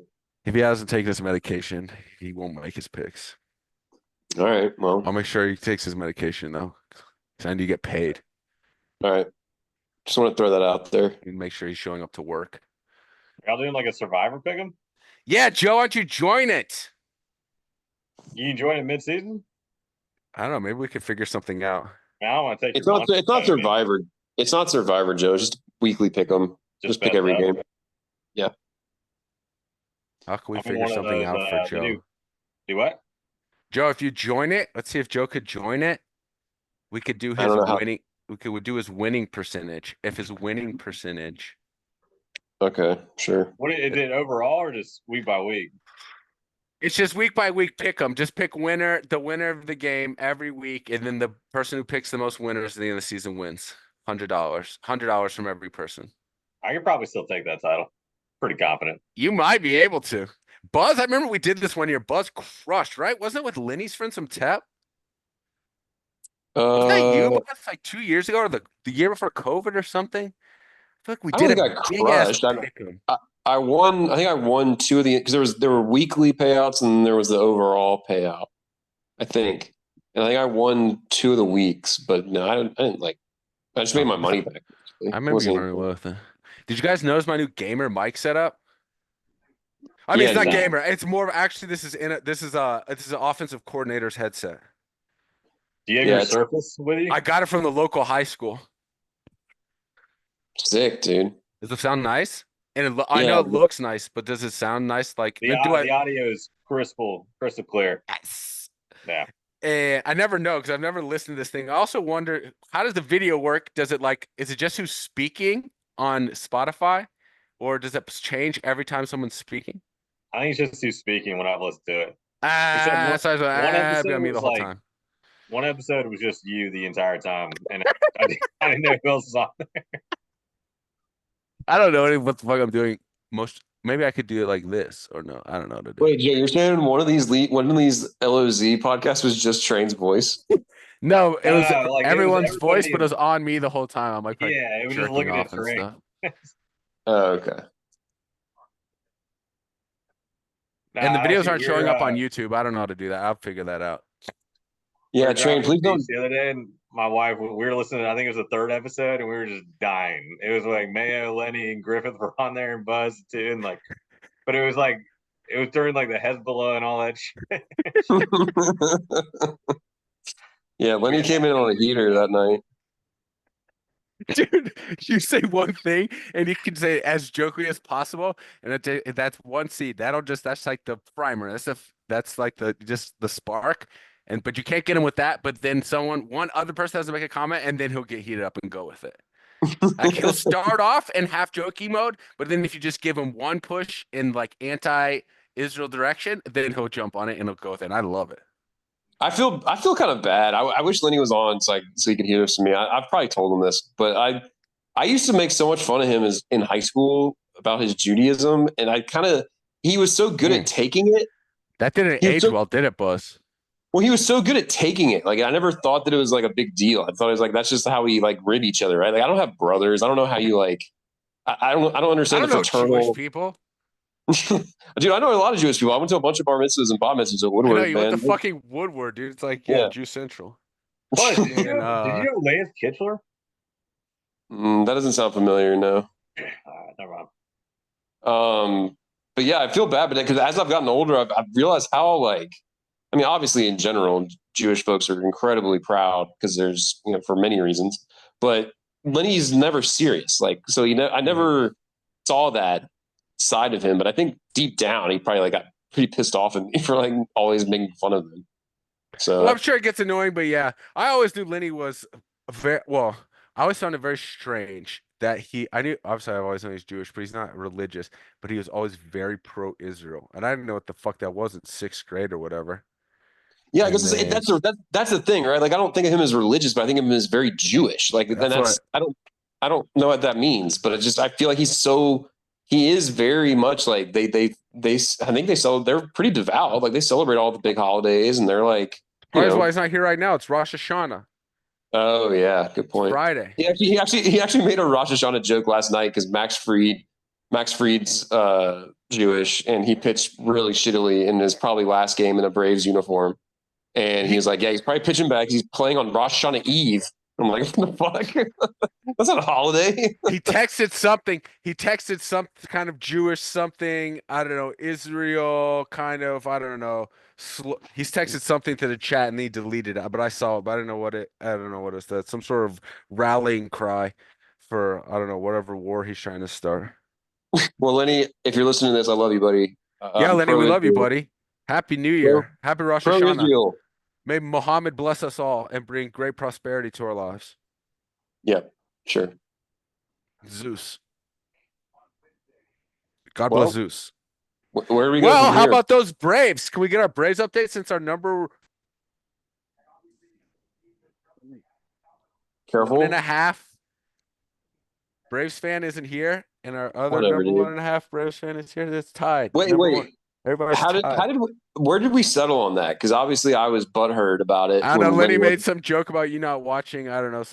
if he hasn't taken his medication, he won't make his picks. All right, well, I'll make sure he takes his medication though. And you get paid. all right. Just want to throw that out there. You make sure he's showing up to work. Y'all doing like a survivor pick 'em? Yeah, Joe, why don't you join it? You join it mid-season? I don't know. Maybe we could figure something out. I don't want to take It's your not. money. It's not Survivor. It's not Survivor, Joe. It's just weekly pick 'em. Just pick bet every up. game. How can we I'm figure one of something those, out for the Joe? Do what? Joe, if you join it, let's see if Joe could join it. We could do I his don't know how. winning. We could do his winning percentage. If his winning percentage, Okay, sure. What is it overall or just week by week? it's just week by week pick 'em. Just pick the winner of the game every week, and then the person who picks the most winners at the end of the season wins $100 from every person. I could probably still take that title. Pretty confident. You might be able to. Buzz, I remember we did this one year. Buzz crushed, right? Wasn't it with Lenny's friend some Tep? Was that you, Buzz? Like 2 years ago or the year before COVID or something? I feel like we I don't did think a I big ass crushed. pick 'em. I won. I think I won two of the because there were weekly payouts and there was the overall payout. I think, and I think I won two of the weeks. But no, I didn't like I just made my money back. I remember you running with it. Did you guys notice my new gamer mic setup? I mean, Yeah, it's not no. gamer. It's more of actually this is an offensive coordinator's headset. Do you have Yeah, your it's Surface with you? I got it from the local high school. sick, dude. Does it sound nice? And I Yeah, know it looks nice, but does it sound nice? Like, The audio is crystal clear. Yes. Yeah. And I never know because I've never listened to this thing. I also wonder, how does the video work? Does it is it just who's speaking on Spotify, or does it change every time someone's speaking? I think it's just you speaking when I've listened to it. So I was like, one I've episode got me the was whole like time. one episode was just you the entire time, and I didn't know who else was on there. I don't know what the fuck I'm doing. Maybe I could do it like this, or no, I don't know how to do it. wait, yeah, you're saying one of these LOZ podcasts was just Train's voice? No, it was No, like it was everyone's voice, everybody. but it was on me the whole time. I'm like Yeah, it was just jerking looking at off and Trey. stuff. Oh, okay. And the videos Actually, aren't showing up on YouTube. I don't know how to do that. I'll figure that out. Yeah, Train, please don't. The other day, and my wife, we were listening. I think it was the third episode, and we were just dying. It was like Mayo, Lenny, and Griffith were on there, and Buzz too, and but it was during the Hezbollah and all that shit. Yeah, Lenny came in on a heater that night. Dude, you say one thing and you can say it as jokingly as possible, and that's one seed. That's like the primer. That's like just the spark. But you can't get him with that. But then one other person has to make a comment, and then he'll get heated up and go with it. Like he'll start off in half jokey mode, but then if you just give him one push in anti-Israel direction, then he'll jump on it and he'll go with it. And I love it. I feel kind of bad. I wish Lenny was on so he could hear this from me. I've probably told him this, but I used to make so much fun of him in high school about his Judaism, and he was so good at taking it. That didn't age well, did it, Buzz? Well, he was so good at taking it. Like I never thought that it was like a big deal. I thought it was like that's just how we rib each other, right? Like I don't have brothers. I don't know how you I don't understand the fraternal Jewish people. Dude, I know a lot of Jewish people. I went to a bunch of bar mitzvahs and bat mitzvahs at Woodward. I know you went to fucking Woodward, dude. It's like Jew Central. What, did you know Lance Kitchler? That doesn't sound familiar, no. Never mind. But yeah, I feel bad, but because as I've gotten older, I've realized how obviously in general, Jewish folks are incredibly proud because there's for many reasons, but Lenny's never serious. So I never saw that side of him, but I think deep down he probably got pretty pissed off at me for always making fun of him. So I'm sure it gets annoying, but yeah, I always knew Lenny was I always found it very strange that I knew, obviously I've always known he's Jewish, but he's not religious, but he was always very pro-Israel. And I didn't know what the fuck that was in 6th grade or whatever. Yeah, I guess that's the thing, right? I don't think of him as religious, but I think of him as very Jewish. I don't know what that means, but I feel like he is very much I think they're pretty devout. They celebrate all the big holidays, and they're Probably why he's not here right now. It's Rosh Hashanah. Oh yeah, good point. It's Friday. He actually made a Rosh Hashanah joke last night because Max Fried's Jewish, and he pitched really shittily in his probably last game in a Braves uniform. And he was like, yeah, he's probably pitching back. He's playing on Rosh Hashanah Eve. I'm like, what the fuck? That's not a holiday. He texted some kind of Jewish something. I don't know, Israel kind of, I don't know. He's texted something to the chat and he deleted it, but I saw it, but I don't know what it was. That some sort of rallying cry for, I don't know, whatever war he's trying to start. Well, Lenny, if you're listening to this, I love you, buddy. Yeah, Lenny, we love you, buddy. Happy New Year. Happy Rosh Hashanah. Israel. May Muhammad bless us all and bring great prosperity to our lives. Yeah, sure. Zeus. God bless Zeus. Where are we going? Well, how about those Braves? Can we get our Braves update since our number Careful. 1.5 Braves fan isn't here, and our other Whatever, number 1.5 Braves fan is here? It's tied. Wait. Everybody's tied. Where did we settle on that? Because obviously I was butthurt about it. I don't know. Lenny made some joke about you not watching. I don't know,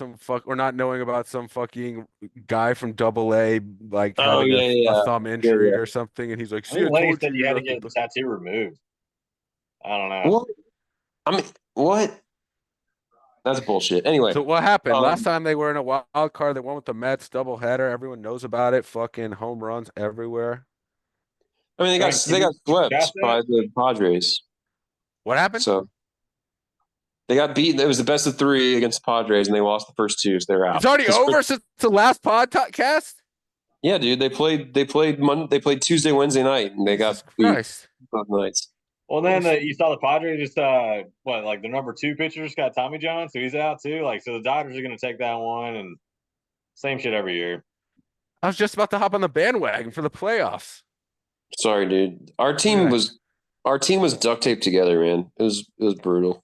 or not knowing about some fucking guy from AA having a thumb injury or something, and he's like, "See, Lenny said you had to get the tattoo removed." I don't know. Well, I mean, what? That's bullshit. Anyway, So what happened? Last time they were in a wild card, they won with the Mets doubleheader. Everyone knows about it. Fucking home runs everywhere. I mean, they got swept by the Padres. What happened? So they got beaten. It was the best of 3 against the Padres, and they lost the first 2, so they're out. It's already over since the last podcast. Yeah, dude. They played Tuesday, Wednesday night, and they got beat both nights. Well, then you saw the Padres just like the number 2 pitcher just got Tommy John, so he's out too. Like, so the Dodgers are going to take that one, and same shit every year. I was just about to hop on the bandwagon for the playoffs. Sorry, dude. Our team was duct taped together, man. It was brutal.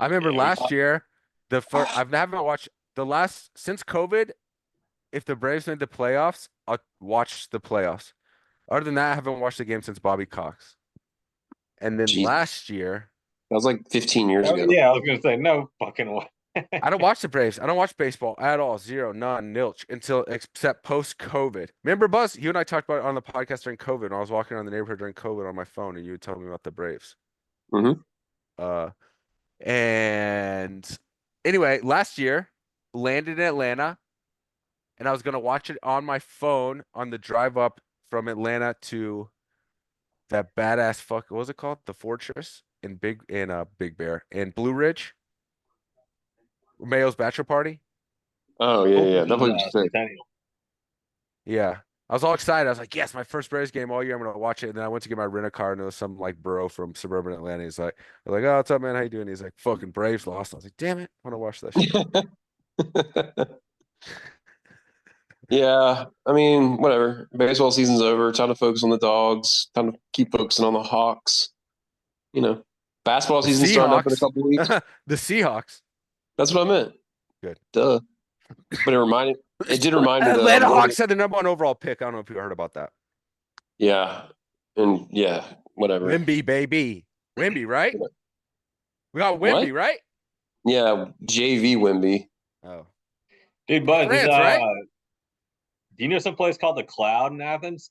I remember last year, I haven't watched the last since COVID. If the Braves made the playoffs, I'll watch the playoffs. Other than that, I haven't watched the game since Bobby Cox. And then last year, that was like 15 years ago. Yeah, I was gonna say no fucking way. I don't watch the Braves. I don't watch baseball at all. Zero, none, nilch except post COVID. Remember, Buzz? You and I talked about it on the podcast during COVID. When I was walking around the neighborhood during COVID on my phone, and you would tell me about the Braves. And anyway, last year landed in Atlanta, and I was gonna watch it on my phone on the drive up from Atlanta to that badass what was it called? The Fortress in Big Bear in Blue Ridge. Mayo's bachelor party. Oh yeah. That was sick. Yeah. I was all excited. I was like, yes, my first Braves game all year. I'm gonna watch it. And then I went to get my rent-a-car, and there was some like bro from suburban Atlanta. He's like, they're like, oh, what's up, man? How you doing? He's like, fucking Braves lost. I was like, damn it, I want to watch that shit. Yeah, I mean, whatever. Baseball season's over. Time to focus on the Dogs. Time to keep focusing on the Hawks. You know, basketball season's starting up in a couple weeks. The Seahawks. That's what I meant. Good. Duh. But it did remind me. Atlanta Hawks had the #1 overall pick. I don't know if you heard about that. Yeah, and yeah, whatever. Wimby, baby. Wimby, right? We got Wimby, right? Yeah, JV Wimby. Oh, dude, Buzz, right? Do you know some place called the Cloud in Athens?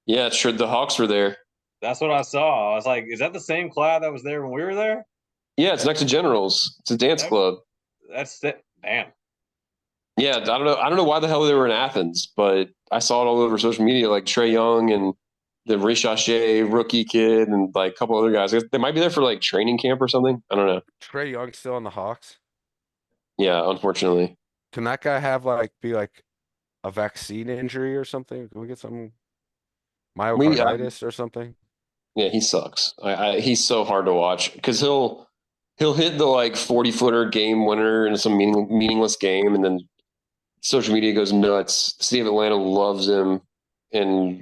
Yeah, sure. The Hawks were there. That's what I saw. I was like, is that the same Cloud that was there when we were there? Yeah, it's next to Generals. It's a dance club. That's it. Damn. Yeah, I don't know why the hell they were in Athens, but I saw it all over social media, like Trae Young and the Ricochet rookie kid and like a couple other guys. They might be there for like training camp or something. I don't know. Trae Young still on the Hawks? Yeah, unfortunately. Can that guy be like a vaccine injury or something? Can we get some myocarditis or something? Yeah, he sucks. He's so hard to watch because he'll hit the like 40-footer game winner in some meaningless game, and then social media goes nuts. City of Atlanta loves him,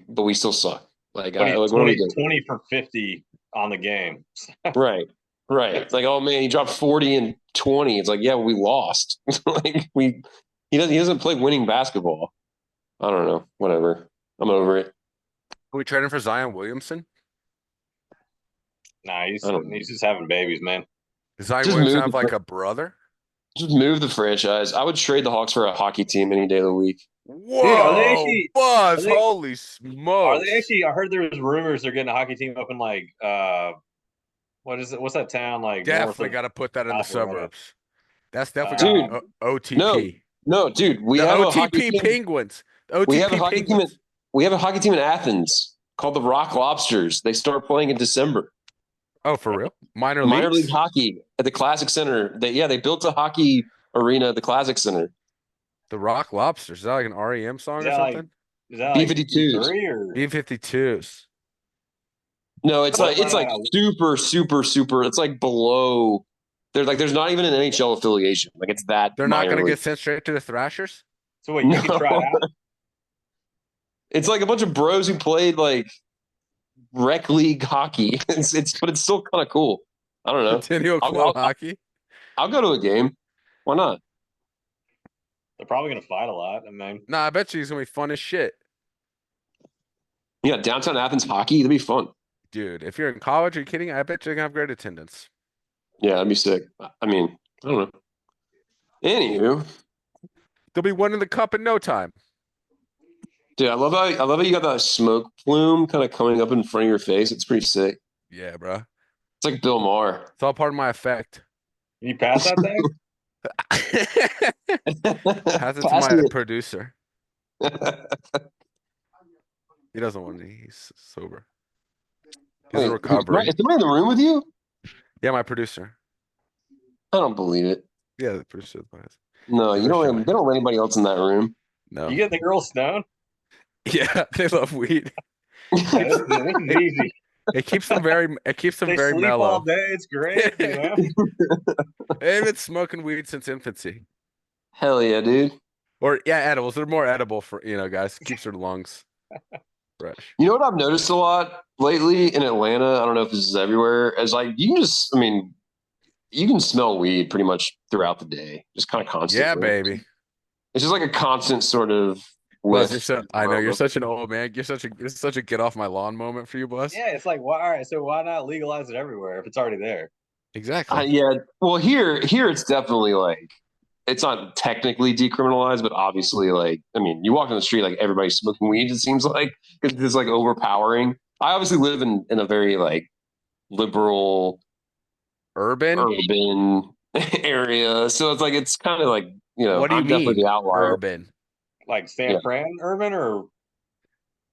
but we still suck. Like, 20 for 50 on the game. Right. It's like, oh man, he dropped 40 and 20. It's like, yeah, we lost. Like he doesn't play winning basketball. I don't know. Whatever. I'm over it. Are we trading for Zion Williamson? Nah, he's just having babies, man. Does Zion Williamson have like a brother? Just move the franchise. I would trade the Hawks for a hockey team any day of the week. Whoa, dude, Buzz! Holy smokes! Are they actually? I heard there was rumors they're getting a hockey team up in like what is it? What's that town like? Definitely got to put that in the suburbs. That's definitely OTP. No, dude, we have OTP Penguins. We have a hockey team in Athens called the Rock Lobsters. They start playing in December. Oh, for real? Minor league hockey at the Classic Center. They built a hockey arena at the Classic Center. The Rock Lobsters. Is that like an REM song or something? Is that B-52s? B-52s. No, it's like super, super, super. It's like below. There's not even an NHL affiliation. Like it's that. They're not going to get sent straight to the Thrashers. So wait, you can try it out. It's like a bunch of bros who played like rec league hockey. But it's still kind of cool. I don't know. Centennial Club hockey. I'll go to a game. Why not? They're probably going to fight a lot. I mean, nah, I bet you it's going to be fun as shit. Yeah, downtown Athens hockey. That'd be fun. Dude, if you're in college, are you kidding? I bet you're going to have great attendance. Yeah, that'd be sick. I mean, I don't know. Anywho. They'll be winning the cup in no time. Dude, I love how you got that smoke plume kind of coming up in front of your face. It's pretty sick. Yeah, bro. It's like Bill Maher. It's all part of my effect. You pass that thing? Pass it to Pass my it. producer. He doesn't want any. He's sober. He's in Wait, recovery. is somebody in the room with you? Yeah, my producer. I don't believe it. Yeah, the producer. No, you don't. Officially. They don't let anybody else in that room. No. You get the girls stoned? Yeah, they love weed. Yeah, this is easy. It keeps them very. It keeps them They very sleep mellow. all day. It's great, you know. They've been smoking weed since infancy. Hell yeah, dude. Or yeah, edibles. They're more edible for guys. Keeps their lungs fresh. You know what I've noticed a lot lately in Atlanta? I don't know if this is everywhere. Is like you can just, I mean, you can smell weed pretty much throughout the day, just kind of constantly. Yeah, baby. It's just like a constant sort of. Buzz, whiff. I know you're such an old man. This is such a get off my lawn moment for you, Buzz. Yeah, it's like, why? All right, so why not legalize it everywhere if it's already there? Exactly. Yeah. Well, here it's definitely like it's not technically decriminalized, but obviously, like, I mean, you walk on the street, like everybody's smoking weed. It seems like it's like overpowering. I obviously live in a very like liberal Urban area, so it's like it's kind of like What do you I'm definitely mean? the outlier. Urban. Like San Fran urban or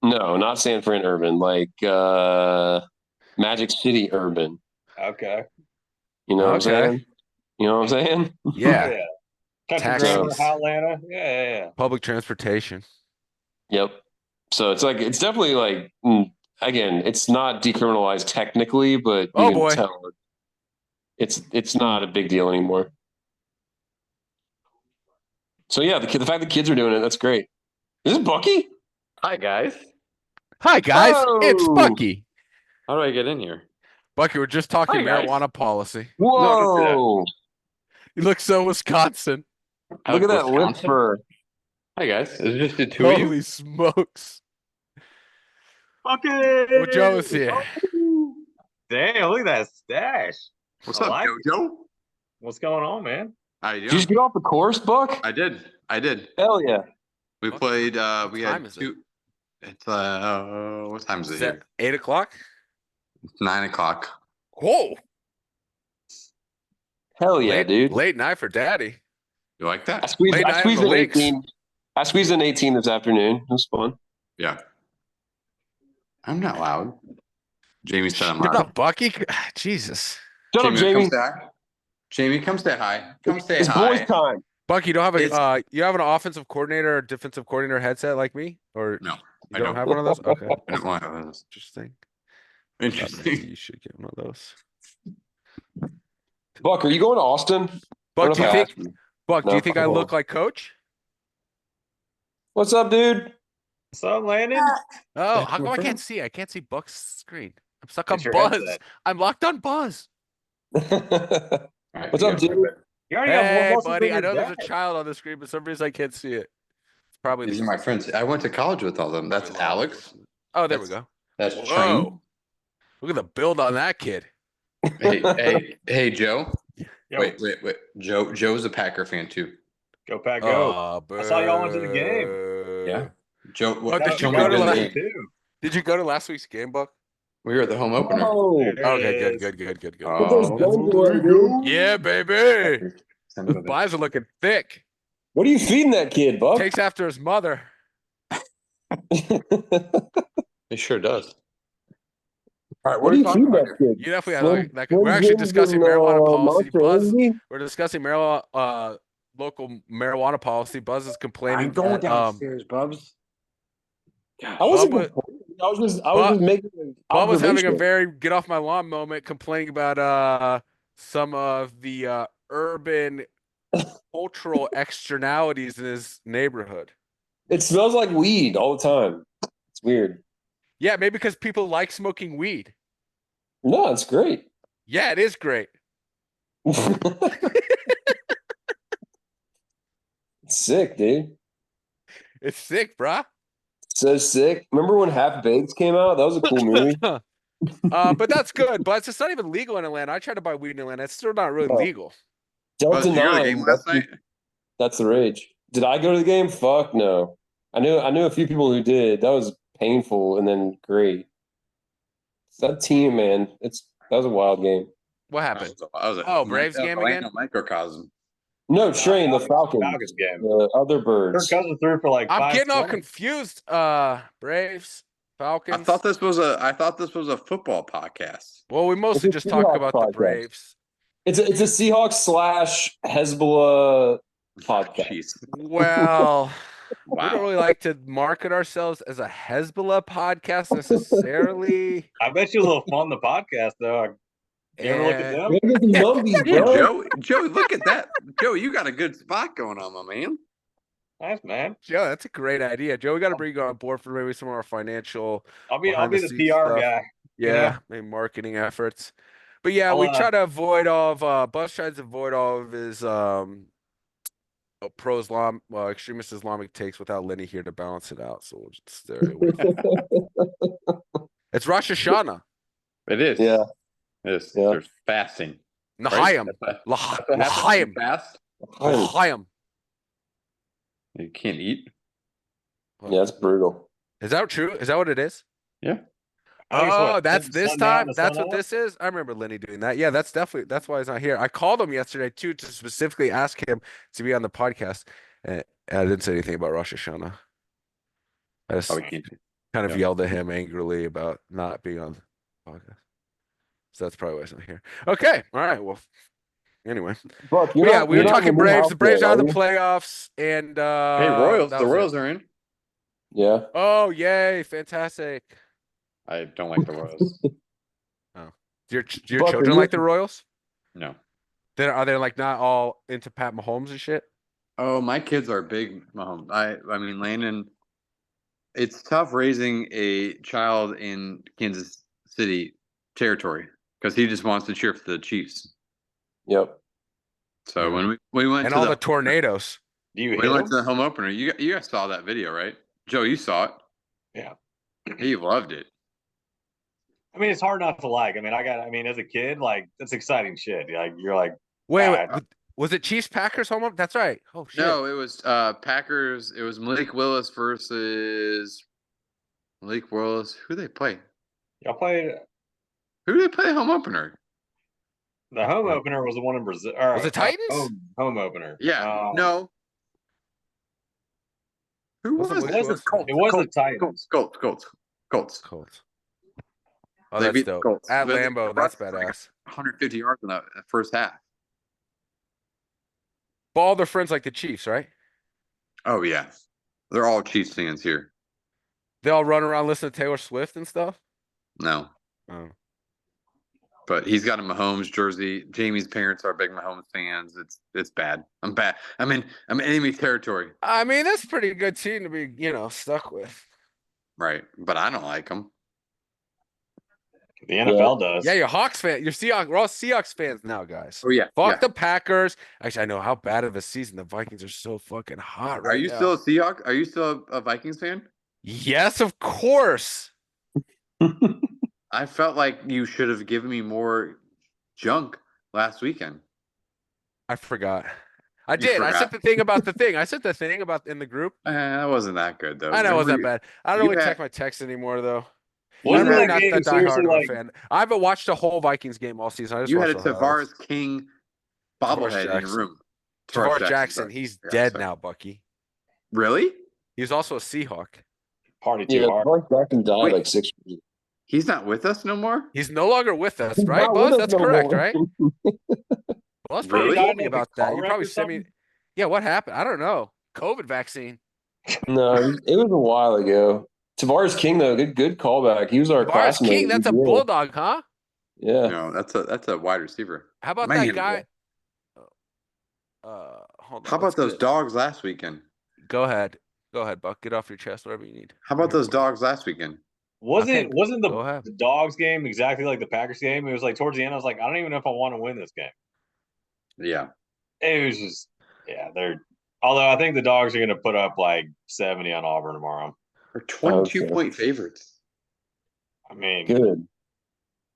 No, not San Fran urban, like Magic City urban. okay. You know what I'm Okay. saying? You know what I'm saying? Yeah. Yeah. Country Taxis. grammar, Hotlanta. Yeah. Public transportation. Yep. So it's like it's definitely like again, it's not decriminalized technically, but you can tell it's not a big deal anymore. So yeah, the fact that kids are doing it, that's great. Is this Bucky? Hi guys. Hi guys, it's Oh! Bucky. How do I get in here? Bucky, we're just talking Hi, guys. marijuana policy. Whoa! No, don't do You look so Wisconsin. Look at that lip Wisconsin? fur. Hi guys. Is it just the two of you? Holy smokes. Bucky! Well, Joe is here. Damn, look at that stash. What's I up, like Jojo? What's going on, man? How you Did you doing? just get off the course, Buck? I did. Hell yeah. We played we time had is it? two. It's what time is it Is that here? 8 o'clock? It's 9 o'clock. Whoa. Hell yeah, dude. Late night for daddy. You like I that? squeezed, Late I night squeezed on the an links. 18. I squeezed an 18 this afternoon. It was fun. Yeah. I'm not loud. Jamie said I'm Shut loud. up, Bucky. Jesus. Shut up, Jamie. Come say hi. Jamie, come say hi. Come say It's hi. boys' time. Bucky, you don't have It's- you have an offensive coordinator or defensive coordinator headset like me? Or No, you I don't don't. have one of those? Okay. I don't want those. Interesting. Thought maybe Interesting. you should get one of those. Buck, are you going to Austin? Buck, do you think No, do you think I I look won't. like Coach? What's up, dude? What's up, Landon? Oh, That's how come my I friend. can't see? I can't see Buck's screen. I'm stuck on It's your Buzz. headset. I'm locked on Buzz. What's What's up, dude? You already got more Hey, muscles buddy. than I your know there's a dad. child on the screen, but some reason I can't see it. It's probably These the are my friends. I went to college with all of them. That's Alex. Oh, there we go. That's Whoa. Train. Look at the build on that kid. Hey, Joe. Yo, Wait. Joe's a Packer fan too. go Pack, go. Oh, I saw y'all went to the game. Yeah. Joe, Oh, did show you me go to the last- game. too. Did you go to last week's game, Buck? We were at the home opener. Oh, There it Okay, is. good. Put those Oh, guns away, dude. Yeah, baby. Send him a- Buys are looking thick. What are you feeding that kid, Buck? Takes after his mother. He sure does. All right, what are you feeding that kid? You definitely Slim- have like Slim we're actually Jims discussing and, marijuana policy. Monster Buzz, Energy? we're discussing local marijuana policy. Buzz is complaining. I'm going that, downstairs, Bubs. I wasn't Bubba- complaining. I was just making an Bob was having a observation. very get off my lawn moment, complaining about some of the urban cultural externalities in his neighborhood. It smells like weed all the time. It's weird. Yeah, maybe because people like smoking weed. No, it's great. Yeah, it is great. It's sick, dude. It's sick, bruh. So sick. Remember when Half Baked came out? That was a cool movie. But that's good. But it's not even legal in Atlanta. I tried to buy weed in Atlanta. It's still not really Oh. legal. Delta Buzz, did you go to the 9. game last night? That's the rage. Did I go to the game? Fuck no. I knew a few people who did. That was painful and then great. That team, man, that was a wild game. What happened? I was Oh, Braves game again? Microcosm. No, Shane, the Falcons. Falcons game. The other Kirk birds. Cousins threw for like I'm getting all 520. confused. Braves, Falcons. I thought this was a football podcast. Well, we mostly It's a just talk Seahawks about the podcast. Braves. It's a Seahawks / Hezbollah podcast. Jeez. Well, we don't Wow. really like to market ourselves as a Hezbollah podcast necessarily. I bet you a little fun the podcast though. You ever look at And- them? We're gonna get some numbies, Yeah, bro. Joe, look at that. Joe, you got a good spot going on, my man. Nice, man. Joe, that's a great idea. Joe, we got to bring you on board for maybe some of our financial. I'll be behind the the scenes PR stuff. guy. Yeah, maybe marketing efforts. But yeah, I'll, we try to avoid all of Buzz tries to avoid all of his pro-Islam extremist Islamic takes without Lenny here to balance it out. So we'll just stay away from that. It's Rosh Hashanah. It is. Yeah. It is. Yeah. There's fasting. right? Nahayim. That's what happens when you L'chaim. fast. L'chaim. You can't eat. Yeah, it's brutal. Is that true? Is that what it is? Yeah. I think it's Oh, what, that's the this sun down, time. the That's sun what up? this is. I remember Lenny doing that. Yeah, that's why he's not here. I called him yesterday too to specifically ask him to be on the podcast. And I didn't say anything about Rosh Hashanah. I just Oh, we can't. kind of yeah. yelled at him angrily about not being on the podcast. So that's probably why he's not here. Okay. All right. Well, anyway. Buck, But yeah, we were talking Braves. The Braves are out of the play. playoffs. And Hey, Royals. that The was it. Royals are in. Yeah. Oh, yay. Fantastic. I don't like the Royals. Do your Buck, are children you- like the Royals? No. Then are they like not all into Pat Mahomes and shit? Oh, my kids are big Mahomes. I mean, Landon. It's tough raising a child in Kansas City territory because he just wants to cheer for the Chiefs. Yep. So when we went And to all the tornadoes. Do you we hit went to the them? home opener. You guys saw that video, right? Joe, you saw it. Yeah. He loved it. I mean, it's hard not to like. I mean, as a kid, like that's exciting shit. Like you're like, Wait, Alright. was it Chiefs Packers home? That's right. Oh shit. No, it was Packers. It was Malik Willis versus Malik Willis. Who they play? y'all played Who did they play home opener? the home opener was the one in Brazil. Was it Titans? Home opener. Yeah. No. Who Was was it it? Malik Willis? It was the Titans. Colts. Colts. Oh, They that's beat the dope. Colts. At But they Lambeau, that's rushed for like badass. 150 yards in the first half. But all their friends like the Chiefs, right? Oh yeah, they're all Chiefs fans here. They all run around listening to Taylor Swift and stuff. No, Oh. but he's got a Mahomes jersey. Jamie's parents are big Mahomes fans. It's bad. I'm bad. I'm in enemy territory. I mean, that's a pretty good team to be, stuck with. Right, but I don't like him. The NFL does. Yeah, you're Hawks fan. You're Seahawks. We're all Seahawks fans now, guys. Oh yeah. Fuck yeah. the Packers. Actually, I know how bad of a season the Vikings are. So fucking hot right Are you now. still a Seahawks? Are you still a Vikings fan? Yes, of course. I felt like you should have given me more junk last weekend. I forgot. I did. I sent forgot. the thing about the thing. I sent the thing about in the group. That wasn't that good though. I know it wasn't Remember that bad. I don't you really had- check my texts anymore though. Wasn't I'm really that not game that seriously diehard of like? a fan. I haven't watched a whole Vikings game all season. I just You had a watched the highlights. Tavares King bobblehead in your Jackson. room. Tavares Jackson. sorry. He's Yeah, dead sorry. now, Bucky. Really? He was also a Seahawk. Party too Yeah, hard. Mark Jackson died Wait. like 6 years. He's not with us no more? He's no longer with us, He's right, not with Buzz? us That's no correct, more. right? Buzz Really? probably Died told me in, like, a about that. car You wreck probably or sent me. something? Yeah, what happened? I don't know. COVID vaccine. No, it was a while ago. Tavares King though, good callback. He was our Tavares classmate. King, that's a Yeah. bulldog, huh? Yeah. No, that's a wide receiver. How about Man, that guy? Hold on. How about let's those get- dogs last weekend? Go ahead, Buck. Get off your chest, whatever you need. How about those dogs last weekend? Okay, Wasn't go ahead. the Dogs game exactly like the Packers game? It was like towards the end. I was like, I don't even know if I want to win this game. Yeah. It was just, yeah, they're. Although I think the Dogs are going to put up like 70 on Auburn tomorrow. They're 22 Okay. point favorites. I mean, Good.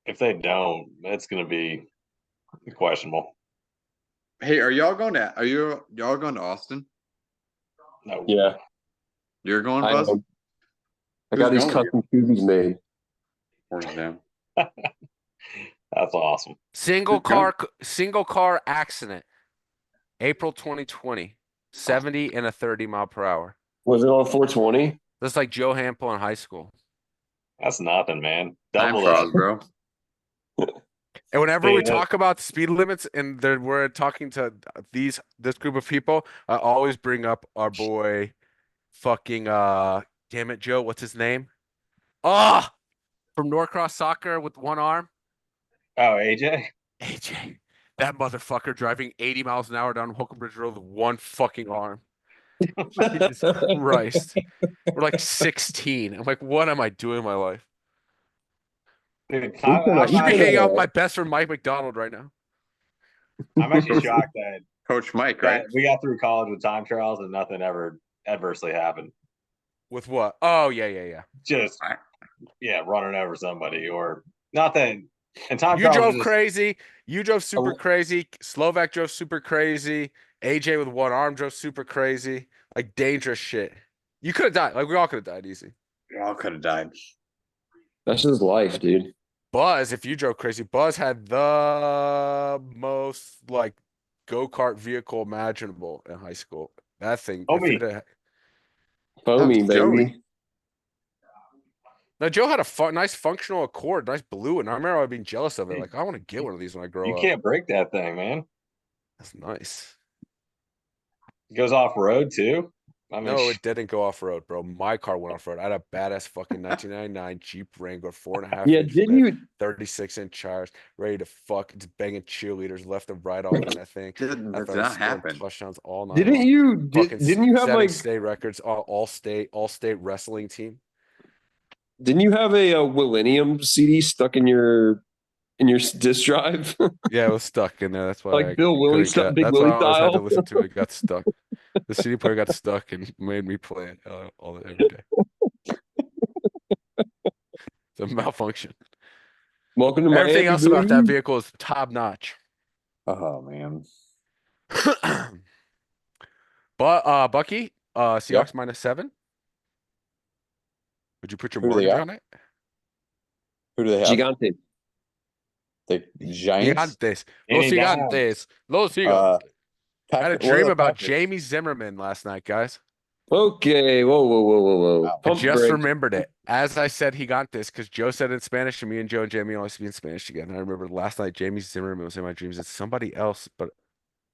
if they don't, that's going to be questionable. Hey, y'all going to Austin? No. Yeah. You're going, I Buzz? know. I got Who's these going custom koozies made. Orange down. That's awesome. Single car accident. April 2020. 70 and a 30 mph. Was it on 420? That's like Joe Hampel in high school. That's nothing, man. Time Double frog, that. bro. And whenever we Yeah. talk about speed limits and we're talking to this group of people, I always bring up our boy fucking damn it, Joe, what's his name? Ah, from Norcross Soccer with one arm. Oh, AJ. AJ. That motherfucker driving 80 miles an hour down Holcomb Bridge Road with one fucking arm. Jesus Christ. We're like 16. I'm like, what am I doing in my life? Dude, I should be hanging out with my best friend Mike McDonald right now. I'm actually shocked that, Coach Mike, right? we got through college with time trials and nothing ever adversely happened. With what? Oh, yeah. Just, yeah, running over somebody or nothing. And time You trials drove is just- crazy. You drove super crazy. Slovak drove super crazy. AJ with one arm drove super crazy. Like dangerous shit. You could have died. Like we all could have died easy. We all could have died. That's just life, dude. Buzz, if you drove crazy, Buzz had the most like go-kart vehicle imaginable in high school. That thing. Foamy, That was Joey. baby. Now Joe had a nice functional Accord, nice blue, and I remember being jealous of it. Like I want to get one of these when I grow you up. can't break that thing, man. That's nice. It goes off road too. I mean, No, it didn't go off road, bro. My car went off road. I had a badass fucking 1999 Jeep Wrangler, 4.5 Yeah, inch didn't lift, you 36-inch tires, ready to fuck, just banging cheerleaders left and right all in that thing. That I did thought not I scored happen. touchdowns all night. didn't long. you Fucking didn't you have setting like state records, all state wrestling team? didn't you have a Millennium CD stuck in your disk drive? Yeah, it was stuck in there. That's why Like I Bill Willie couldn't get. Big That's why Willie I always had to style? listen to it. It got stuck. The CD player got stuck and made me play it every day. It's a malfunction. Welcome to Everything Miami, else about that baby. vehicle is top notch. Oh man. But Bucky, Seahawks Yeah. -7. Would you put your Who do they mortgage got? on it? Who do they have? Gigante. The Giants. Gigantes. Los Any guy? Gigantes. Los Gigantes. I had a What are dream the about Packers? Jamie Zimmerman last night, guys. Okay, whoa. Wow. I Pump just break. remembered it. As I said, Gigantes, because Joe said it in Spanish, and me and Joe and Jamie always speak in Spanish together. I remember last night, Jamie Zimmerman was in my dreams. It's somebody else, but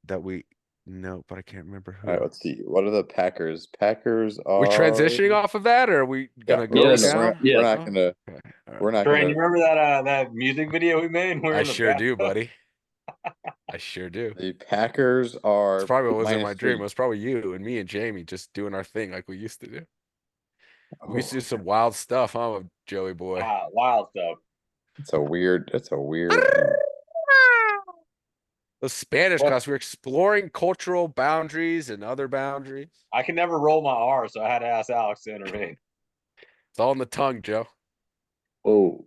that we know, but I can't remember who. All right, let's see. What are the Packers? Packers are. We transitioning off of that, or are we gonna Yeah, go Yes. down? We're not gonna. Okay. All right. We're not Train, gonna. you remember that music video we made? We're I in the sure do, bathtub? buddy. I sure do. The Packers are. It's probably what was in my -3. dream. It was probably you and me and Jamie just doing our thing like we used to do. We used to do Oh, some wild stuff, huh, Joey boy? Wild stuff. it's a weird. It's a weird. The Spanish Well- class, we were exploring cultural boundaries and other boundaries. I can never roll my R, so I had to ask Alex to intervene. It's all in the tongue, Joe. Oh,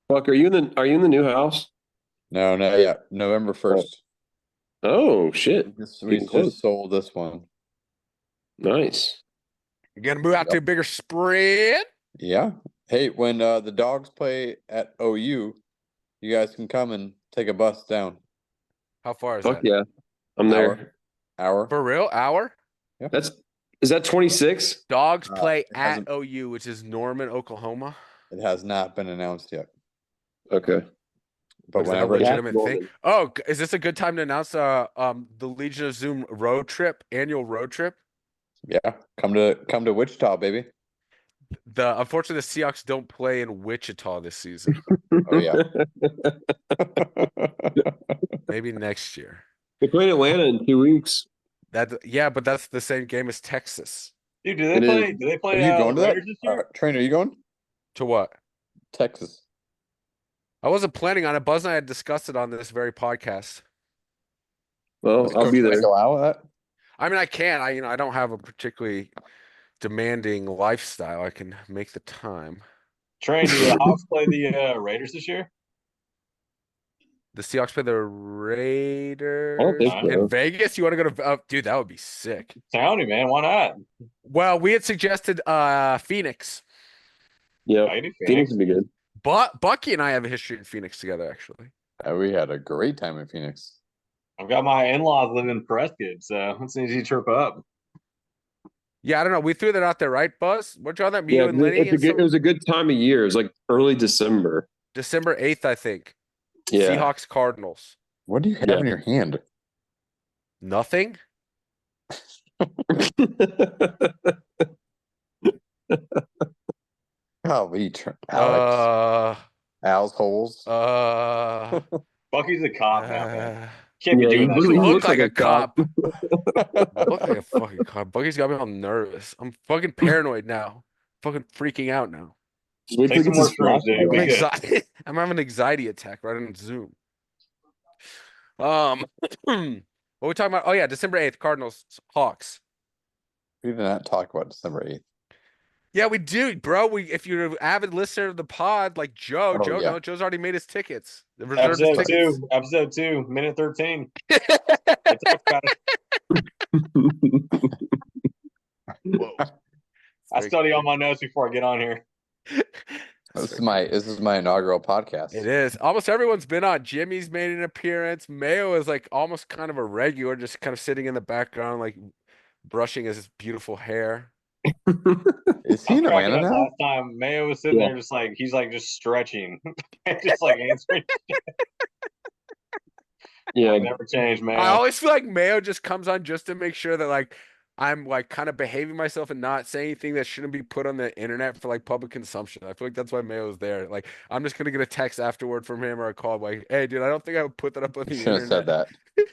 fuck! Are you in the new house? No, no, yeah. November 1st. Oh shit! We Getting close. just sold this one. Nice. You're gonna move out to a bigger spread. Yeah. Hey, when the Dogs play at OU, you guys can come and take a bus down. How far is Fuck that? yeah, I'm there. Hour. For real? Hour? Is that 26? Dogs Uh, play it at hasn't- OU, which is Norman, Oklahoma. It has not been announced yet, Okay. but Is that a whenever it happens, legitimate thing? Oh, is this a good time to announce the Legion of Zoom annual road trip? yeah, come to Wichita, baby. Unfortunately, the Seahawks don't play in Wichita this season. Oh yeah. Maybe next year. They play in Atlanta in 2 weeks. Yeah, but that's the same game as Texas. Dude, do It they play? is. Do they Are play? you going to that? Raiders this year? Train, are you going? To what? Texas. I wasn't planning on it. Buzz and I had discussed it on this very podcast. Well, Is I'll Coach be Mike there. allow that? I mean, I can. I don't have a particularly demanding lifestyle. I can make the time. Train, do the Hawks play the Raiders this year? The Seahawks play the Raiders I don't think in so. Vegas. You want to go to? Dude, that would be sick. Townie, man, why not? Well, we had suggested Phoenix. Yeah, I do Phoenix would be good. But Bucky and I have a history in Phoenix together, actually. We had a great time in Phoenix. I've got my in-laws living in Prescott, so it's an easy trip up. Yeah, I don't know. We threw that out there, right, Buzz? What y'all that? Me, Yeah, you, and Lenny, and it was a good time of year. It was like early December. December 8th, I think. Yeah. Seahawks Cardinals. What do you have Yeah. in your hand? Nothing. Golly, Alex. Al's holes. Bucky's a cop now, man. Can't Yeah, be doing he that. literally You shit. look looks like like a a cop. cop. Look like a fucking cop. Bucky's got me all nervous. I'm fucking paranoid now. Fucking freaking out now. Just wait Take till some he more gets his shrooms, dude. You'll I'm be good. anxiety. I'm having an anxiety attack right on Zoom. What are we talking about? Oh yeah, December 8th, Cardinals, Hawks. We did not talk about December 8th. Yeah, we do, bro. If you're an avid listener of the pod, like Joe, Oh, yeah. Joe's already made his tickets. The reserved his tickets. Episode 2, minute 13. I talked about it. Whoa. I study all my notes before I get on here. This is my inaugural podcast. It is. Almost everyone's been on. Jimmy's made an appearance. Mayo is like almost kind of a regular, just kind of sitting in the background, like brushing his beautiful hair. Is he in Atlanta now? Last time Mayo was sitting there just like he's like just stretching. Just like answering. Yeah. Never changed, Mayo. I always feel like Mayo just comes on just to make sure that like I'm like kind of behaving myself and not saying anything that shouldn't be put on the internet for like public consumption. I feel like that's why Mayo's there. Like I'm just gonna get a text afterward from him or a call like, "Hey, dude, I don't think I would put that up on the You should have internet." said that.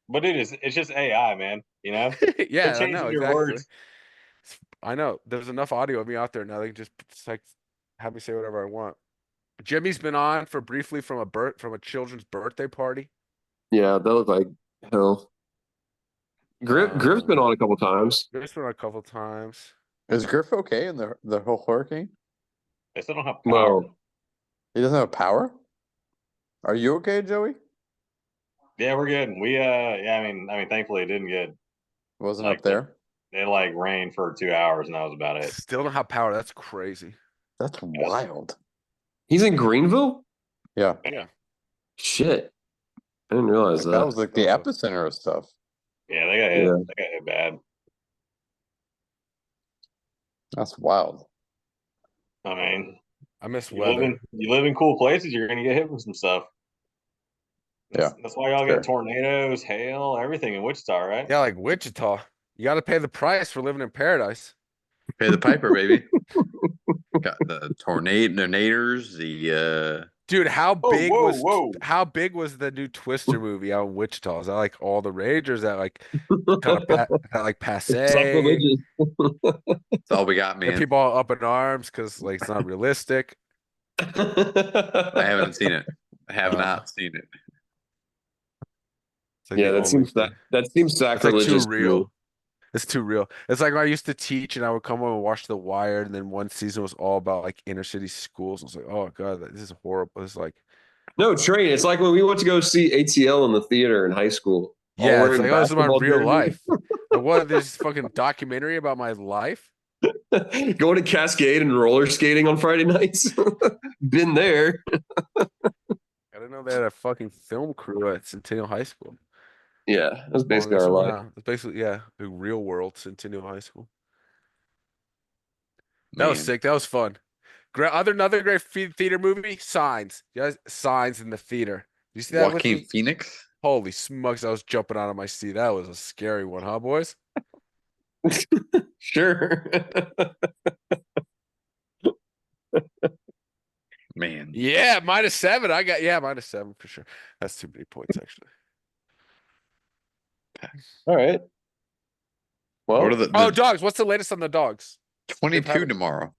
But it's just AI, man. You know? Yeah, I changing know your exactly. words. I know. There's enough audio of me out there now. They can just like have me say whatever I want. Jimmy's been on for briefly from a children's birthday party. Yeah, that looked like hell. Griff's been on a couple times. Griff's been on a couple times. Is Griff okay in the whole hurricane? They still don't have power. No. He doesn't have power? Are you okay, Joey? Yeah, we're good. We I mean thankfully it didn't get Wasn't like up there? It like rained for 2 hours and that was about it. Still don't have power. That's crazy. That's wild. He's in Greenville? Yeah. Yeah. Shit. I didn't realize That was like the epicenter of stuff. Yeah, they got hit. Yeah. They got hit bad. That's wild. I mean, I miss you live weather. in cool places, you're gonna get hit with some stuff. That's why y'all get tornadoes, hail, everything in Wichita, right? Yeah, like Wichita. You got to pay the price for living in paradise. Pay the piper, baby. Got the tornadoes, the Dude, how big whoa. how big was the new Twister movie out in Wichita? Is that like all the rage, or is that like kind of like passe? That's all we got, Are man. people all up in arms because like it's not realistic? I haven't seen it. I have not seen it. Like yeah, that seems sacrilegious. It's like too real. It's too real. It's like when I used to teach and I would come home and watch The Wire, and then one season was all about like inner city schools. I was like, oh god, this is horrible. It's like no train. It's like when we went to go see ATL in the theater in high school. Yeah, it's like, oh, this is my real life. Like, what? This fucking documentary about my life? Going to Cascade and roller skating on Friday nights. Been there. I didn't know they had a fucking film crew at Centennial High School. Yeah, that's basically our life. It's basically, yeah, the real world Centennial High School. That Man. was sick. That was fun. Another great theater movie, Signs. Yes, Signs in the theater. You see that? Joaquin Phoenix? Holy smokes! I was jumping out of my seat. That was a scary one, huh, boys? Sure. Man. Yeah, -7. I got -7 for sure. That's too many points, actually. All right. Well, What are the dogs. What's the latest on the dogs? 22 tomorrow?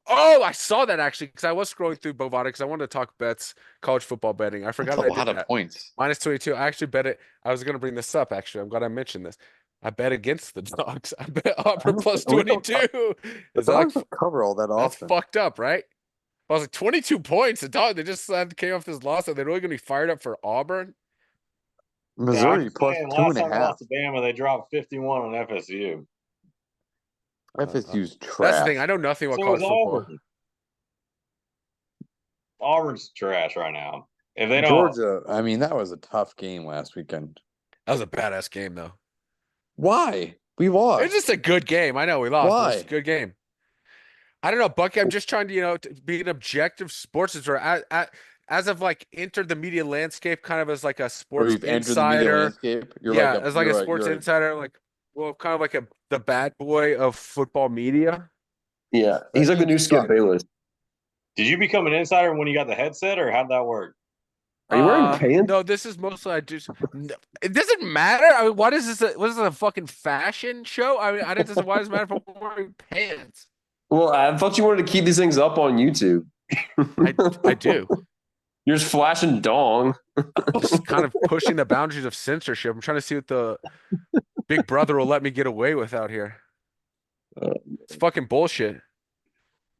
Oh, I saw that actually because I was scrolling through Bovada because I wanted to talk bets, college football betting. I forgot That's a I lot did of that. points. -22. I actually bet it. I was going to bring this up actually. I'm glad I mentioned this. I bet against the dogs. I bet Auburn plus 22. Is that like, cover all that that's often. fucked up, right? I was like 22 points. The dog. They just came off this loss. Are they really going to be fired up for Auburn? Missouri plus last 2.5. time they lost to Bama, they dropped 51 on FSU. FSU's trash. That's the thing. I know nothing about So college is football. Auburn. Auburn's trash right now. If they don't, Georgia, I mean, that was a tough game last weekend. That was a badass game, though. Why? We It's lost. just a good game. I know we lost. But Why? it's a good game. I don't know, Bucky. I'm just trying to, be an objective sports observer. As I've like entered the media landscape, kind of as like a Or sports you've entered the media insider. landscape. You're Yeah, like a, as like a you're sports you're insider, like kind of like the bad boy of football media. Yeah, he's like the new Skip Bayless. did you become an insider when you got the headset, or how'd that work? Are you wearing pants? No, this is mostly I just. No, it doesn't matter. I mean, what is this? What is this, a fucking fashion show? I mean, I don't. Why does it matter if I'm wearing pants? Well, I thought you wanted to keep these things up on YouTube. I do. You're just flashing dong. Just kind of pushing the boundaries of censorship. I'm trying to see what the Big Brother will let me get away with out here. It's fucking bullshit.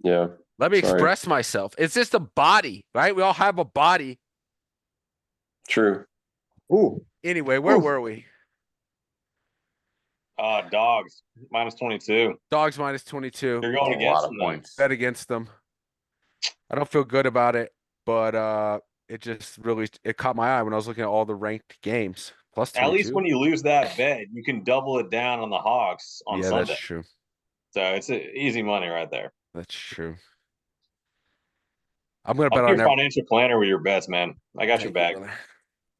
Yeah. Let me Sorry. express myself. It's just a body, right? We all have a body. True. Ooh. Anyway, where were we? Dogs -22. Dogs -22. You're going a against lot of them, though. points. Bet against them. I don't feel good about it, but it just really caught my eye when I was looking at all the ranked games. Plus 22. At least when you lose that bet, you can double it down on the Hawks on Yeah, Sunday. that's true. So it's easy money right there. That's true. I'm gonna I'll bet be on your financial planner with your bets, man. I got your back. brother.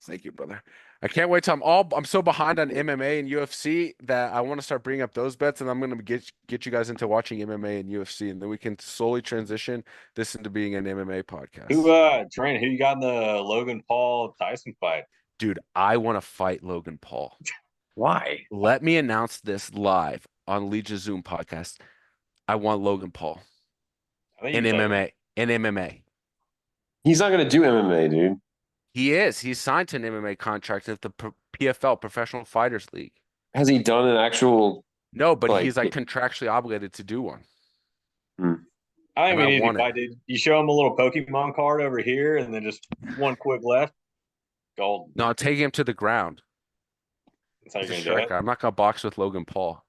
Thank you, brother. I can't wait till I'm so behind on MMA and UFC that I want to start bringing up those bets, and I'm gonna get you guys into watching MMA and UFC, and then we can slowly transition this into being an MMA podcast. Who you got in the Logan Paul Tyson fight? Dude, I want to fight Logan Paul. Why? Let me announce this live on Legion Zoom podcast. I want Logan Paul I think in you told me. MMA. In MMA. He's not going to do MMA, dude. He is. He's signed to an MMA contract with the PFL, Professional Fighters League. Has he done an actual? No, but Like- he's like contractually obligated to do one. I And mean, I easy want it. fight, dude. You show him a little Pokemon card over here, and then just one quick left. Gold. No, take him to the ground. That's how you're He's a gonna do it. striker. I'm not gonna box with Logan Paul.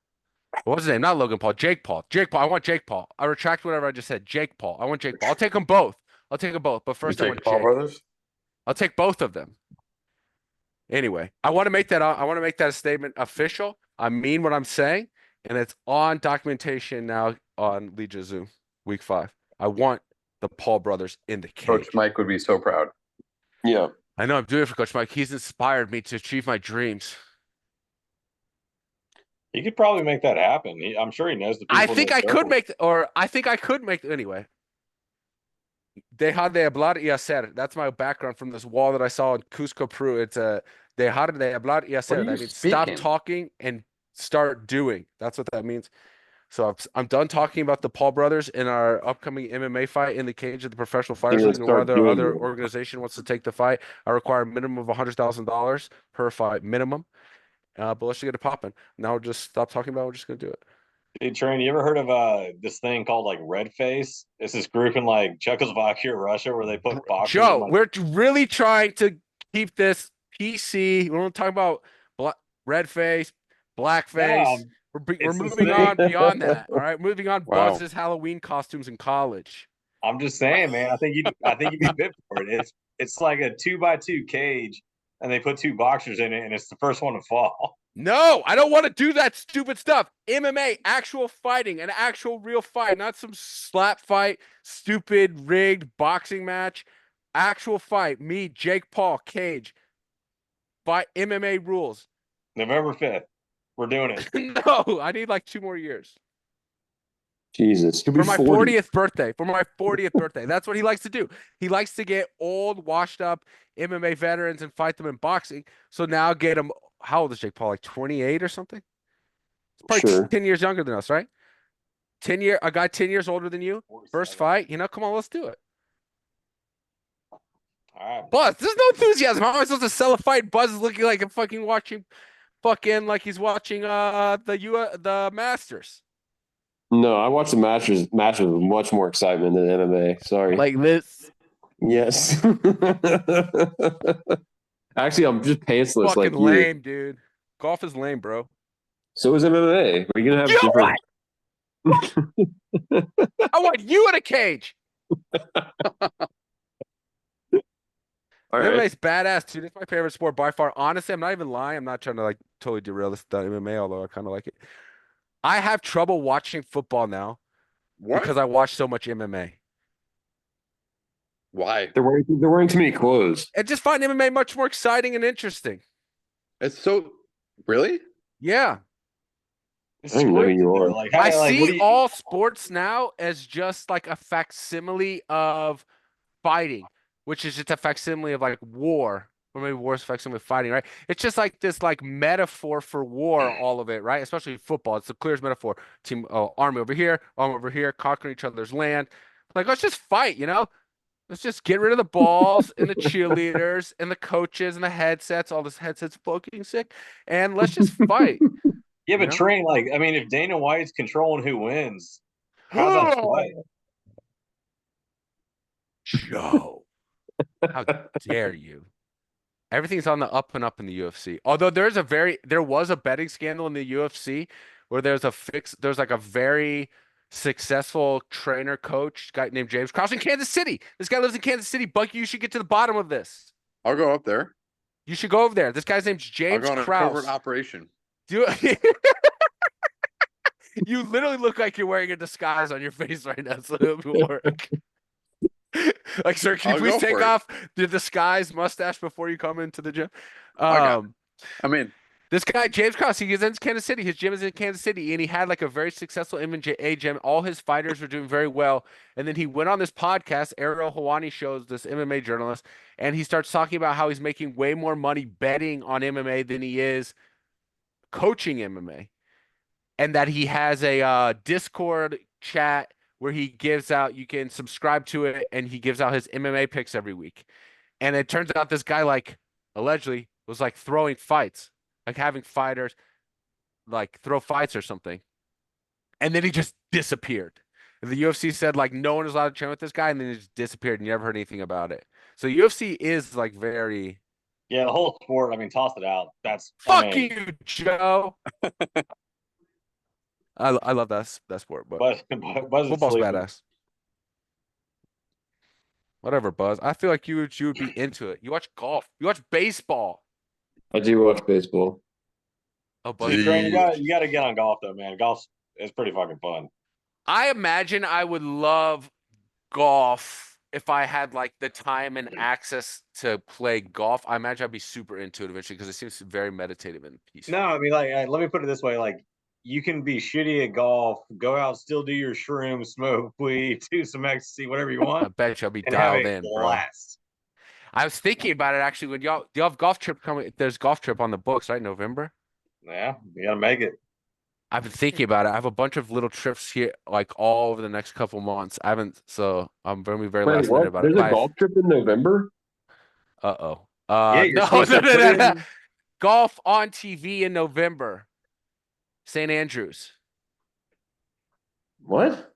What's his name? Not Logan Paul. Jake Paul. Jake Paul. I want Jake Paul. I retract whatever I just said. Jake Paul. I want Jake Paul. I'll take them both. But first I want Jake. Brothers? I'll take both of them. Anyway, I want to make that statement official. I mean what I'm saying, and it's on documentation now on Legion Zoom, week 5. I want the Paul brothers in the cage. Coach Mike would be so proud. Yeah. I know I'm doing it for Coach Mike. He's inspired me to achieve my dreams. He could probably make that happen. I'm sure he knows the people. I think I could make anyway. Dejar de hablar y hacer. That's my background from this wall that I saw in Cusco, Peru. It's a dejar de hablar y hacer. What are That you means stop speaking? talking and start doing. That's what that means. So I'm done talking about the Paul brothers in our upcoming MMA fight in the cage of the Professional Fighters gonna League, and start whether doing other it. organization wants to take the fight. I require a minimum of $100,000 per fight, minimum. But let's just get it popping. Now we'll just stop talking about it. We're just gonna do it. Hey, Train, you ever heard of this thing called like Red Face? It's this group in like Czechoslovakia or Russia where they put boxers. Joe, in, like, we're really trying to keep this PC. We don't talk about red face, black face. We're it's moving this on thing. beyond that. All right, moving on. Wow. Buzz's Halloween costumes in college. I'm just saying, man. I think you'd be fit for it. It's like a 2x2 cage, and they put 2 boxers in it, and it's the first one to fall. No, I don't want to do that stupid stuff. MMA, actual fighting, an actual real fight, not some slap fight, stupid rigged boxing match. Actual fight. Me, Jake Paul, cage. By MMA rules. November 5th, we're doing it. No, I need like 2 more years. Jesus. For my 40th birthday. For my 40th birthday. That's what he likes to do. He likes to get old, washed up MMA veterans and fight them in boxing. So now get him. How old is Jake Paul? Like 28 or something? Probably Sure. 10 years younger than us, right? A guy 10 years older than you. First fight, come on, let's do it. All right. Buzz, there's no enthusiasm. How am I supposed to sell a fight? Buzz is looking like like he's watching the Masters. No, I watched the matches with much more excitement than MMA. Sorry. Like this. Yes. Actually, I'm just pantsless Fucking like you. lame, dude. Golf is lame, bro. So is MMA. We're gonna have You know different. I want you in a cage. All MMA right. is badass, dude. It's my favorite sport by far. Honestly, I'm not even lying. I'm not trying to like totally derail this the MMA, although I kind of like it. I have trouble watching football now What? because I watch so much MMA. Why? They're wearing too many clothes. I just find MMA much more exciting and interesting. It's so really. Yeah. It's I don't know who you scripted, though. are. Like, I how, like, what see do you? all sports now as just like a facsimile of fighting, which is just a facsimile of like war, or maybe war's facsimile of fighting, right? It's just like this like metaphor for war, all of it, right? Especially football. It's the clearest metaphor. Team army over here, conquering each other's land. Like, let's just fight, you know? Let's just get rid of the balls and the cheerleaders and the coaches and the headsets, all this headsets fucking sick, and let's just fight, Yeah, you but know? train like I mean, if Dana White's controlling who wins, how's that fight? Joe, how dare you? Everything's on the up and up in the UFC. Although there was a betting scandal in the UFC where there's like a very successful trainer coach guy named James Krause in Kansas City. This guy lives in Kansas City. Bucky, you should get to the bottom of this. I'll go up there. You should go over there. This guy's name's I'll James go on a Krause. covert operation. Do You literally look like you're wearing a disguise on your face right now, so it will work. Like, sir, can you I'll please go take for it. off the disguise mustache before you come into the gym? I got it. I mean, This guy, James Cross, he is in Kansas City. His gym is in Kansas City, and he had like a very successful MMA gym. All his fighters were doing very well. And then he went on this podcast, Ariel Hawani shows, this MMA journalist, and he starts talking about how he's making way more money betting on MMA than he is coaching MMA. And that he has a Discord chat where he gives out, you can subscribe to it, and he gives out his MMA picks every week. And it turns out this guy, like, allegedly was like throwing fights, like having fighters like throw fights or something. And then he just disappeared. And the UFC said like no one is allowed to train with this guy, and then he just disappeared and you never heard anything about it. So UFC is like very Yeah, the whole sport. I mean, toss it out. That's fuck you, Joe. I love that sport, but Buzz is football's sleeping. badass. Whatever, Buzz. I feel like you would be into it. You watch golf. You watch baseball. I do watch baseball. Oh, Buzz. See, Train, you got to get on golf though, man. Golf is pretty fucking fun. I imagine I would love golf if I had like the time and access to play golf. I imagine I'd be super into it eventually because it seems very meditative and peaceful. No, I mean, like, let me put it this way: like, you can be shitty at golf, go out, still do your shrooms, smoke weed, do some ecstasy, whatever you I want, bet you I'll be and have dialed a in, bro. blast. I was thinking about it actually when y'all have golf trip coming. There's golf trip on the books, right? November. Yeah, you got to make it. I've been thinking about it. I have a bunch of little trips here, like all over the next couple months. I haven't, so I'm going to be very Wait, last what? minute about There's it. a golf trip in November? Uh-oh. Yeah, you're No, supposed to put in- Golf on TV in November. St. Andrews. What?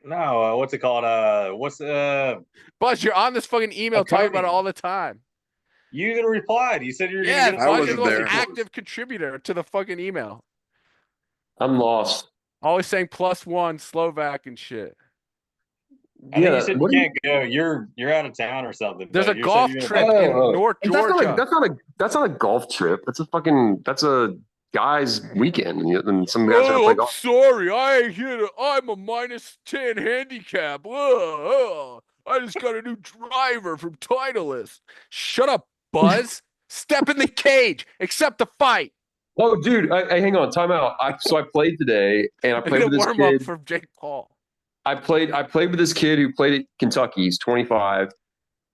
No, what's it called? What's Buzz, you're on this fucking email talking about it all the time. you even replied? You said you were Yeah, gonna get I Buzz, you're wasn't the most there. active contributor to the fucking email. I'm lost. Always saying +1 Slovak and shit. I think Yeah, you said you what do you- can't go. You're out of town or something. There's but a you're golf saying you're trip gonna- in North Georgia. That's not a golf trip. That's a guys' weekend, and some guys are gonna Oh, play I'm golf. sorry. I ain't here to. I'm a -10 handicap. I just got a new driver from Titleist. Shut up, Buzz. Step in the cage. Accept the fight. Oh, dude, hang on, time out. So I played today, and I I'm played gonna with this warm up kid. from Jake Paul. I played with this kid who played at Kentucky. He's 25.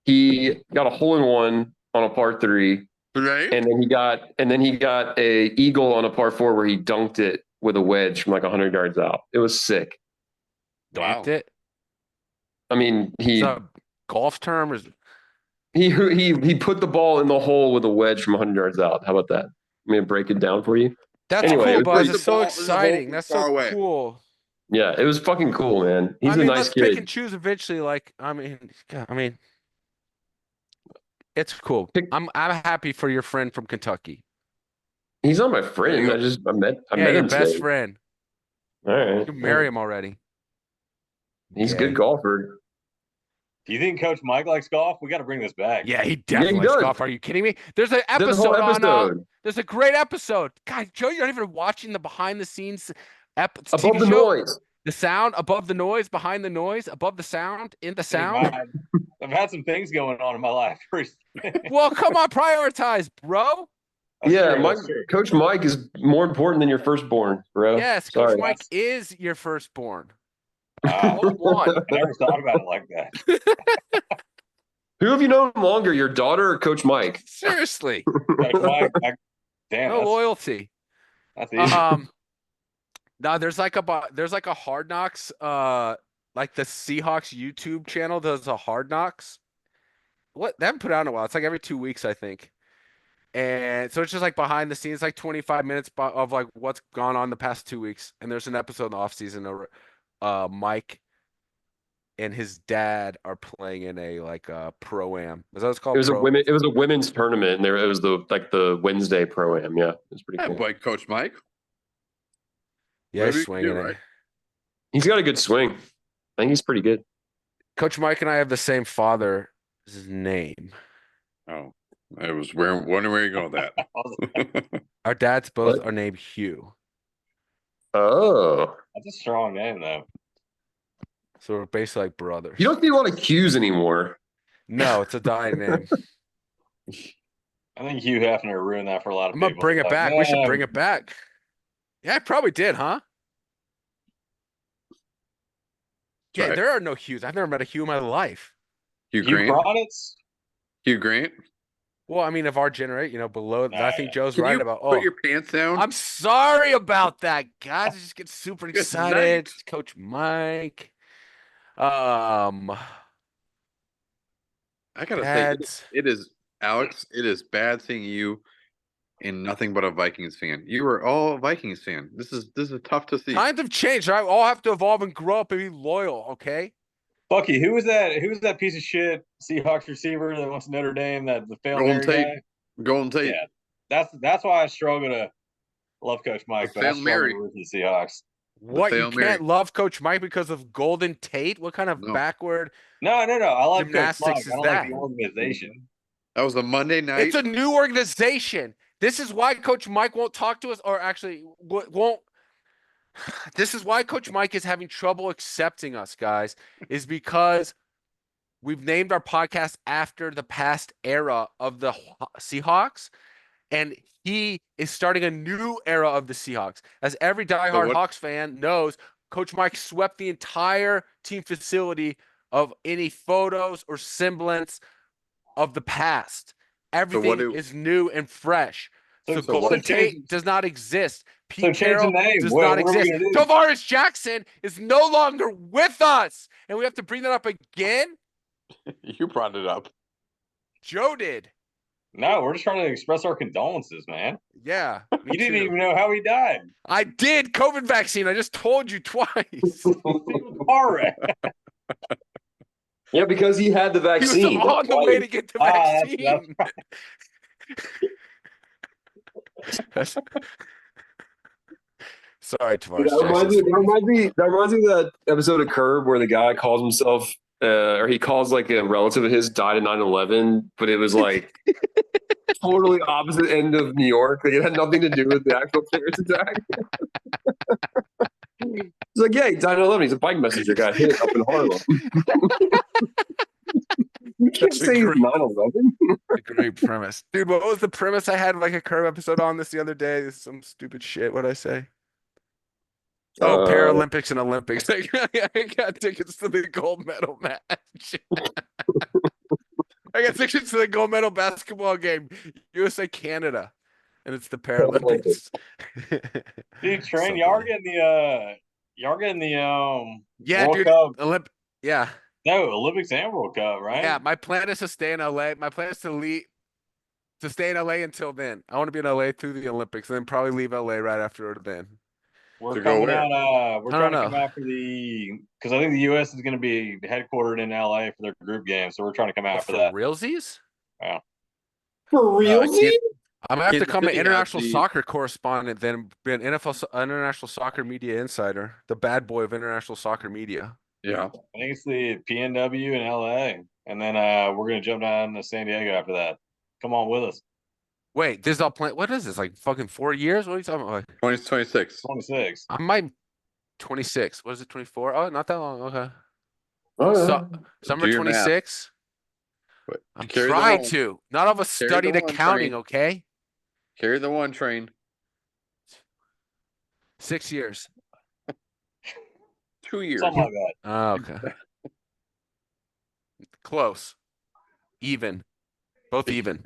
He got a hole in one on a par 3, right? and then he got a eagle on a par 4 where he dunked it with a wedge from like 100 yards out. It was sick. Wow. Dunked it. I mean, Is that a golf term? Or is he put the ball in the hole with a wedge from 100 yards out. How about that? I'm gonna break it down for you. That's Anyway, cool, it was Buzz. pretty- It's so the ball in the hole exciting. from That's far so away. cool. Yeah, it was fucking cool, man. He's I mean, a nice let's pick kid. and choose eventually. Like, it's cool. Pick- I'm happy for your friend from Kentucky. He's not my There friend. you I go. met Yeah, your him best today. friend. All right. You marry him already. He's a Gay. good golfer. You think Coach Mike likes golf? We got to bring this back. Yeah, he definitely likes does. golf. Are you kidding me? There's an There's a whole episode on. episode. There's a great episode. God, Joe, you're not even watching the behind the scenes Above TV the show. noise. The sound above the noise, behind the noise, above the sound, in the sound. I've had some things going on in my life. Well, come on, prioritize, bro. That's true. Coach Mike is more important than your firstborn, bro. Yes, Sorry. Coach Mike is your firstborn. I never thought about it like that. Who have you known longer, your daughter or Coach Mike? Seriously. Coach Mike, damn, No loyalty. That's easy. No, there's like a Hard Knocks, like the Seahawks YouTube channel does a Hard Knocks. What they haven't put out in a while. It's like every 2 weeks, I think. And so it's just like behind the scenes, like 25 minutes of like what's gone on the past 2 weeks. And there's an episode in the off season of Mike and his dad are playing in a like pro-am. Is that what it's called? It was a women's tournament, and it was the Wednesday pro-am. Yeah, it was pretty Yeah, cool. boy, Coach Mike. Yeah, Whatever he's you can swinging do, it. right? He's got a good swing. I think he's pretty good. Coach Mike and I have the same father. Is his name? Oh, I was wondering where you go with that. Our dads both are named Hugh. Oh. That's a strong name, though. So we're basically like brothers. You don't see a lot of Q's anymore. No, it's a dying name. I think Hugh Hefner ruined that for a lot of I'm people. gonna bring it back. We should bring it back. Yeah, I probably did, huh? Yeah, Right. there are no Hughes. I've never met a Hugh in my life. Hugh Hugh Grant. Cronitz? Hugh Grant. Well, I mean, of our generation, below. I think Joe's Can right you about. put your pants down? I'm sorry about that, guys. I just get super Good excited. night. Coach Mike. I gotta Dads. say, it is Alex. It is bad seeing you and nothing but a Vikings fan. You were all a Vikings fan. This is tough to see. Times have changed. Right? We all have to evolve and grow up and be loyal. Okay. Bucky, who was that? Who was that piece of shit Seahawks receiver that went to Notre Dame? That the failed Golden Mary Tate. guy? Golden Tate. Yeah, that's why I struggle to love Coach Mike, but I Failed struggle Mary. to root for the Seahawks. What, you Fail Mary. can't love Coach Mike because of Golden Tate? What kind of No. backward? No. I like Coach Gymnastics Mike. is I don't like that? the organization. That was a Monday night. It's a new organization. This is why Coach Mike won't talk to us, or actually won't. This is why Coach Mike is having trouble accepting us, guys, is because we've named our podcast after the past era of the Seahawks, and he is starting a new era of the Seahawks. As every diehard Hawks fan knows, Coach Mike swept the entire team facility of any photos or semblance of the past. Everything is new and fresh. So Golden Tate does not exist. Pete Carroll does not exist. Tavares Jackson is no longer with us. And we have to bring that up again? You brought it up. Joe did. No, we're just trying to express our condolences, man. Yeah. You didn't even know how he died. I did. COVID vaccine. I just told you twice. Car wreck. Yeah, because he had the vaccine. He was on the way to get the vaccine. That's Sorry, Tavares. That reminds me of that episode of Curb where the guy calls himself, or he calls like a relative of his died in 9/11, but it was like totally opposite end of New York. Like it had nothing to do with the actual terrorist attack. It's like, yeah, he died in 9/11. He's a bike messenger, got hit up in Harlem. You can't say 9/11. A great premise. Dude, what was the premise? I had like a Curb episode on this the other day. This is some stupid shit. What'd I say? Oh, Paralympics and Olympics. I got tickets to the gold medal match. I got tickets to the gold medal basketball game, USA Canada, and it's the Paralympics. Dude, Trent, y'all are getting the yeah, World dude, Cup. Yeah. No, Olympics and World Cup, right? Yeah, my plan is to stay in LA. My plan is to stay in LA until then. I want to be in LA through the Olympics, and then probably leave LA right after then. We're coming out. We're trying to come out for because I think the U.S. is going to be headquartered in LA for their group game, so we're trying to come out for that. Realsies? Yeah. For realsies? I'm gonna have to come an City international has the- soccer correspondent, then be an international soccer media insider, the bad boy of international soccer media. Yeah. I think it's the PNW in LA. And then we're gonna jump down to San Diego after that. Come on with us. Wait, this is all planned. What is this? Like fucking 4 years? What are you talking about? 2026. 26. I might 26. What is it? 24? Oh, not that long. Okay. Oh, yeah. So, summer Do your math. 26. But I'm carry the trying one. to. Not all of us Carry the studied one, accounting, train. okay? Carry the one train. 6 years. 2 years. Something like that. Oh, okay. Close. Even. Both even.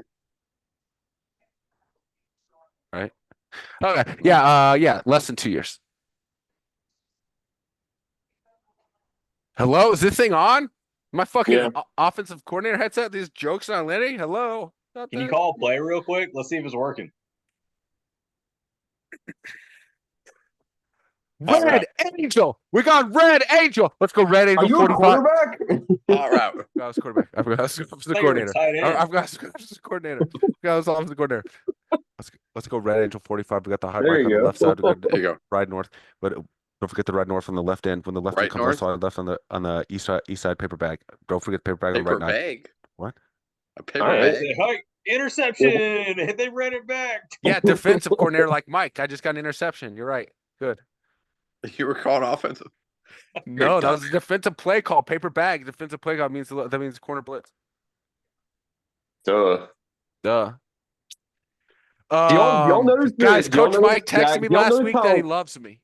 Right? Okay. Yeah, less than 2 years. Hello? Is this thing on? My fucking offensive coordinator headset? These jokes not landing? Hello? Not Can you there? call a play real quick? Let's see if it's working. Red Angel. We got Red Angel. Let's go Red Angel Are you a 45. quarterback? All right. I was quarterback. I forgot I was the Thought you were coordinator. tight end. I forgot I was the coordinator. I was the coordinator. Let's go Red Angel 45. We got the high There mark on you the go. left side. We got There you go. ride north, but don't forget the ride north on the left end. When the left Right end comes north? on left on the east side paper bag. Don't forget paper bag on the Paper right side. bag. What? A paper All right. bag. Hey, interception. They ran it back. Yeah, defensive coordinator like Mike. I just got an interception. You're right. Good. You were called offensive. No, that was a defensive play call. Paper bag. Defensive play call means corner blitz. Duh. Duh. Y'all notice guys, y'all Coach notice- Mike texted me y'all last notice week that he how- loves me.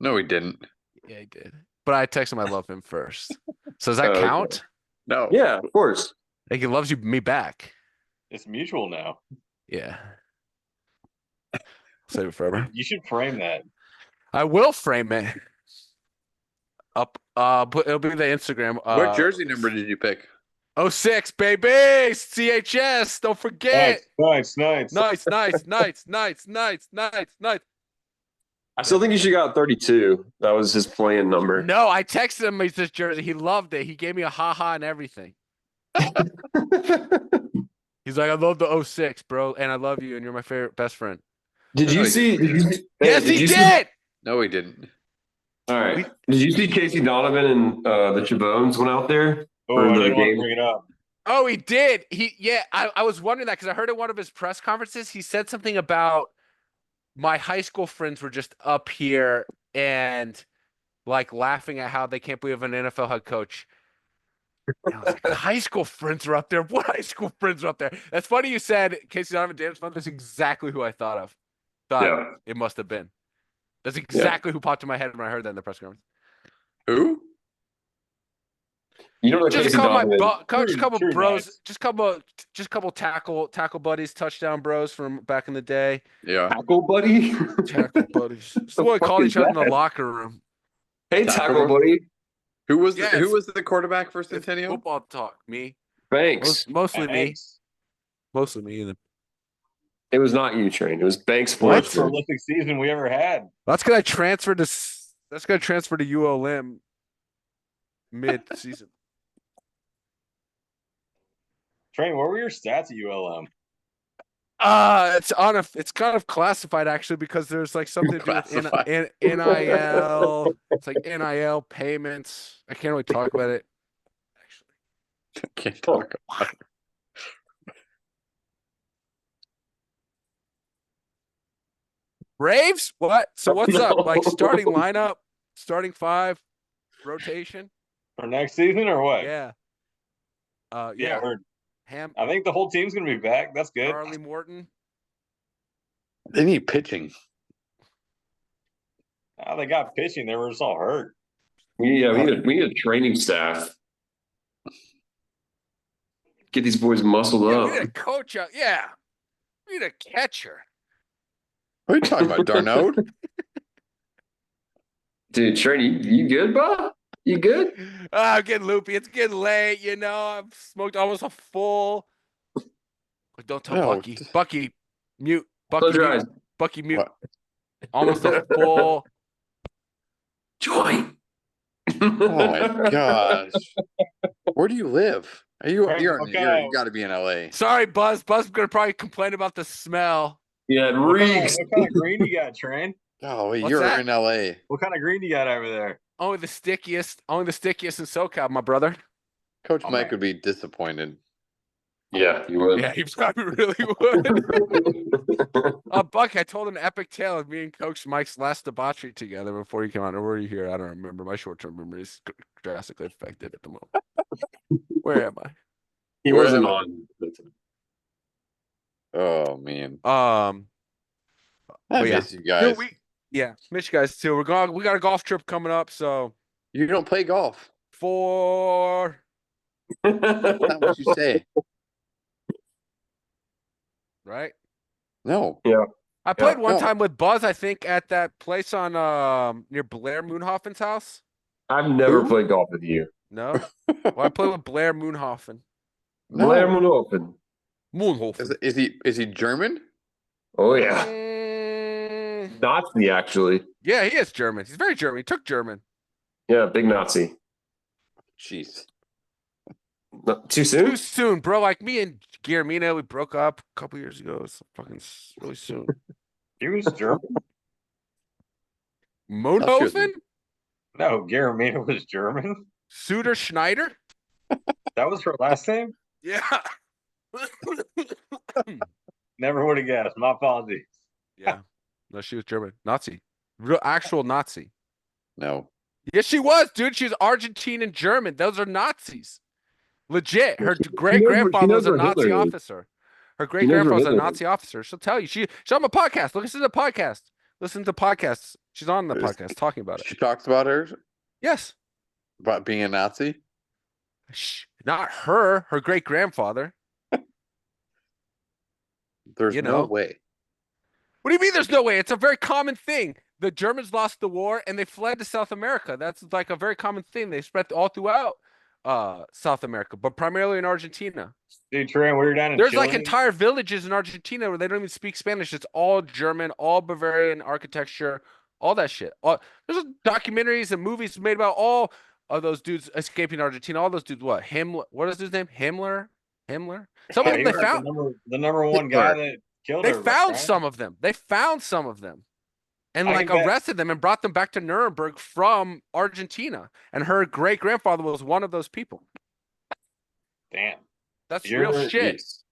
No, he didn't. Yeah, he did. But I texted him I love him first. So does that Okay. count? No. Yeah, of course. Like he loves me back. It's mutual now. Yeah. Save it forever. You should frame that. I will frame it. Up it'll be the Instagram. What jersey number did you pick? 06, baby. CHS. Don't forget. Nice. Nice. I still think you should got 32. That was his playing number. No, I texted him this jersey. He loved it. He gave me a haha and everything. He's like, I love the 06, bro, and I love you, and you're my favorite best friend. Did you see? Yes, he did. No, he didn't. All right. Did you see Casey Donovan and the Chabones went out there? Oh, For I the didn't want to game? bring it up. Oh, he did. I was wondering that because I heard at one of his press conferences, he said something about my high school friends were just up here and like laughing at how they can't believe an NFL head coach. And I was like, high school friends are up there. What high school friends are up there? That's funny you said Casey Donovan, James Fun. That's exactly who I thought of. It must have been. That's exactly who popped in my head when I heard that in the press conference. Who? You don't know Just Casey a couple Donovan. just a couple True bros, nice. just a couple tackle buddies, touchdown bros from back in the day. Yeah. Tackle buddy. Tackle buddies. That's The what we fuck called is each other in that? the locker room. Hey, Tackle tackle buddy. Who was Yeah, the it's- Who was the quarterback for It's Centennial? football talk. Me. Banks. Mostly me. Thanks. Mostly me. It was not you, Train. It was Banks Most Sports. prolific season we ever had. That's gonna transfer to ULM mid-season. Train, what were your stats at ULM? It's kind of classified actually because there's like something to do with Classified. NIL. It's like NIL payments. I can't really talk about it. Actually, Can't talk about it. Braves? What? So what's up? Like starting lineup, starting five, rotation? For next season or what? Yeah. Yeah, Yeah. we're- Ham, I think the whole team's gonna be back. That's good. Charlie Morton. They need pitching. They got pitching. They were just all hurt. We need a training staff. Get these boys muscled Yeah, up. we need a coach out. Yeah. We need a catcher. What are you talking about, Darno? Dude, Train, you good, bro? You good? I'm getting loopy. It's getting late, you know. I've smoked almost a full. But don't tell No. Bucky. Bucky, mute. Bucky, Close your mute. eyes. Bucky, mute. What? Almost a full. Join. Oh my gosh. Where do you live? You're Okay. you got to be in LA. Sorry, Buzz. Buzz is gonna probably complain about the smell. Yeah, it What reeks. kind of green you got, Train? Oh, What's you're that? in LA. What kind of green you got over there? Only the stickiest in SoCal, my brother. Coach Oh, Mike man. would be disappointed. Yeah, you would. Yeah, he probably really would. Buck, I told an epic tale of me and Coach Mike's last debauchery together before you came on. Or were you here? I don't remember. My short-term memory is drastically affected at the moment. Where am I? He Where wasn't am I? on. Oh man, I But yeah. miss you guys. Miss you guys too. We got a golf trip coming up, so You don't play golf. for Not what you say. right. No. Yeah. I played one no. time with Buzz, I think, at that place on near Blair Moonhoffen's house. I've never Who? played golf with you. No? Well, I played with Blair Moonhoffen. No. Blair Moonhofen. Moonhoffen. Is he German? Oh yeah, Mm, Nazi actually. yeah, he is German. He's very German. He took German. Yeah, big Nazi. Jeez. Not too soon. Too soon, bro. Like me and Guillermina, we broke up a couple years ago. It's fucking really soon. He was German. Moonhofen? No, Garamina was German. Suter Schneider? That was her last name. Yeah. Never would have guessed. My apologies. Yeah. No, she was German. Nazi. Real actual Nazi. No. Yes, she was, dude. She was Argentine and German. Those are Nazis. Legit. Her She great knows grandfather was a where Nazi Hitler is. officer. Her great grandfather was a Nazi officer. She'll tell you. She's on the podcast. Listen to the podcast. Listen to the podcast. She's on the podcast talking about it. She talks about her Yes. about being a Nazi. Not her. Her great grandfather. There's You no know. way. What do you mean there's no way? It's a very common thing. The Germans lost the war and they fled to South America. That's like a very common thing. They spread all throughout South America, but primarily in Argentina. Dude, Trent, we were down in There's Chile. like entire villages in Argentina where they don't even speak Spanish. It's all German, all Bavarian architecture, all that shit. There's documentaries and movies made about all of those dudes escaping Argentina. All those dudes, what? Himmler? What is his name? Himmler? Some of them He they was found. the number one guy that killed They everybody, found right? some of them. They found some of them. And I like can bet. arrested them and brought them back to Nuremberg from Argentina. And her great grandfather was one of those people. Damn. That's You're- real shit. So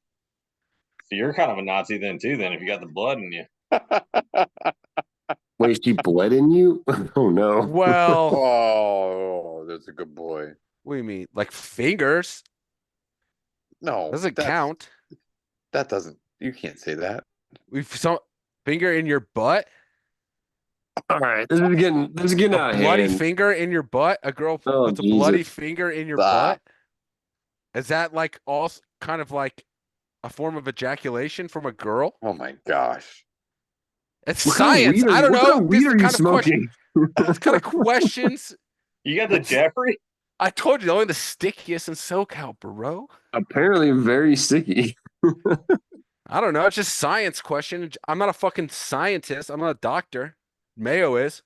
you're kind of a Nazi then too. Then if you got the blood in you. Wait, she bled in you? Oh no. Well, Oh, that's a good boy. what do you mean? Like fingers? No. Doesn't that's- count. That doesn't. You can't say that. We've some finger in your butt? All right, this is getting out of Bloody hand. finger in your butt? A girl Oh, puts a bloody Jesus. finger in your Stop. butt? Is that like also kind of like a form of ejaculation from a girl? Oh my gosh. It's What kind of science. weed are- I don't what know. kind of This weed is are the you kind of question. smoking? This kind of questions. You got the Jeffrey. I told you, only the stickiest in SoCal, bro. Apparently very sticky. I don't know. It's just science question. I'm not a fucking scientist. I'm not a doctor. Mayo is.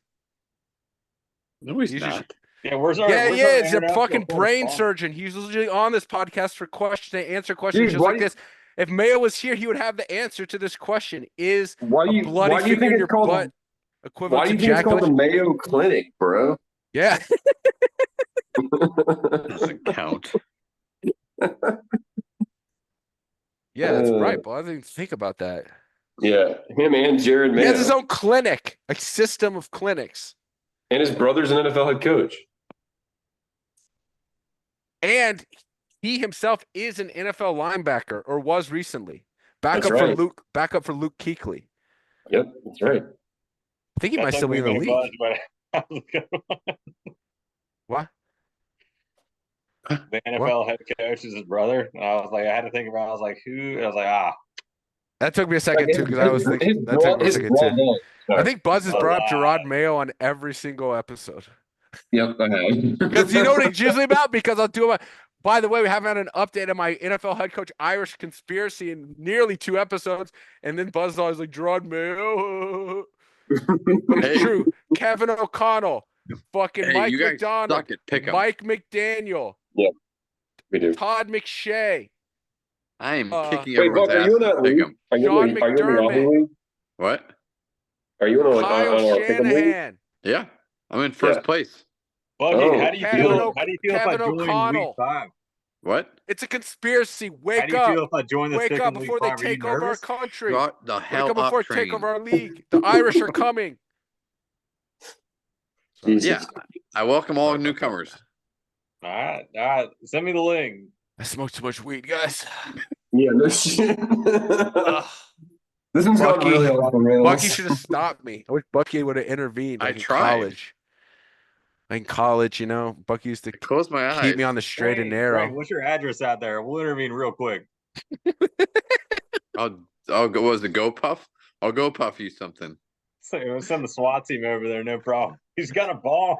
No, he's He's just- not. Yeah, where's our? Yeah, where's he our is. He's a international fucking brain correspondent? surgeon. He's usually on this podcast for questions to answer questions Dude, just why like do you- this. If Mayo was here, he would have the answer to this question. Is Why do a you bloody why do you finger think in your it's called butt equivalent why do to you think it's called the ejaculation? Mayo Clinic, bro? Yeah. Doesn't count. Yeah, that's right, but I didn't even think about that. Yeah, him and Jared He Mayo. has his own clinic, a system of clinics. And his brother's an NFL head coach. And he himself is an NFL linebacker, or was recently. That's Backup right. for Luke Kuechly. Yep, that's right. I think he That might took still be me in the a league. bunch, but I was gonna- What? the NFL head coach is his brother. And I was like, I had to think about. I was like, who? And I was like, That took me a second too, because I was thinking that took me a second too. I think Buzz has brought up Gerard Mayo on every single episode. Yep, I have. Because you know what it's usually about? Because I'll do it. By the way, we haven't had an update on my NFL head coach Irish conspiracy in nearly 2 episodes. And then Buzz is always like, Gerard Mayo. But it's Hey. true. Kevin O'Connell. Fucking Hey, Mike you guys McDonald. suck at pick 'em. Mike McDaniel. We do. Todd McShay. I am kicking Wait, everyone's Buck, are ass. you in that to pick league? 'em. Are you Sean in the Yahoo McDermott. league? What? Are you in a, Kyle on our pick 'em league? Shanahan. Yeah, I'm in first place. Bucky, Oh. how do you Kevin feel? O- How do you feel if I Kevin join week O'Connell. 5? What? It's a conspiracy. How do Wake you up. feel if I join the Wake stick up in week before they 5? Are you take over our nervous? country. Got the Wake hell up before up they take train. over our league. The Irish are coming. Jesus. Yeah, I welcome all Sorry about that. newcomers. All right. Send me the link. I smoked too much weed, guys. Yeah, no shit. Ugh. This one's gone Bucky- really off the rails. Bucky should have stopped me. I wish Bucky would have intervened. I Like in tried. college. Like in college, Bucky used to I closed my eyes. keep me on the straight and narrow. Frank, what's your address out there? We'll intervene real quick. I'll go. Was it Go Puff? I'll go puff you something. So we'll send the SWAT team over there, no problem. He's got a ball.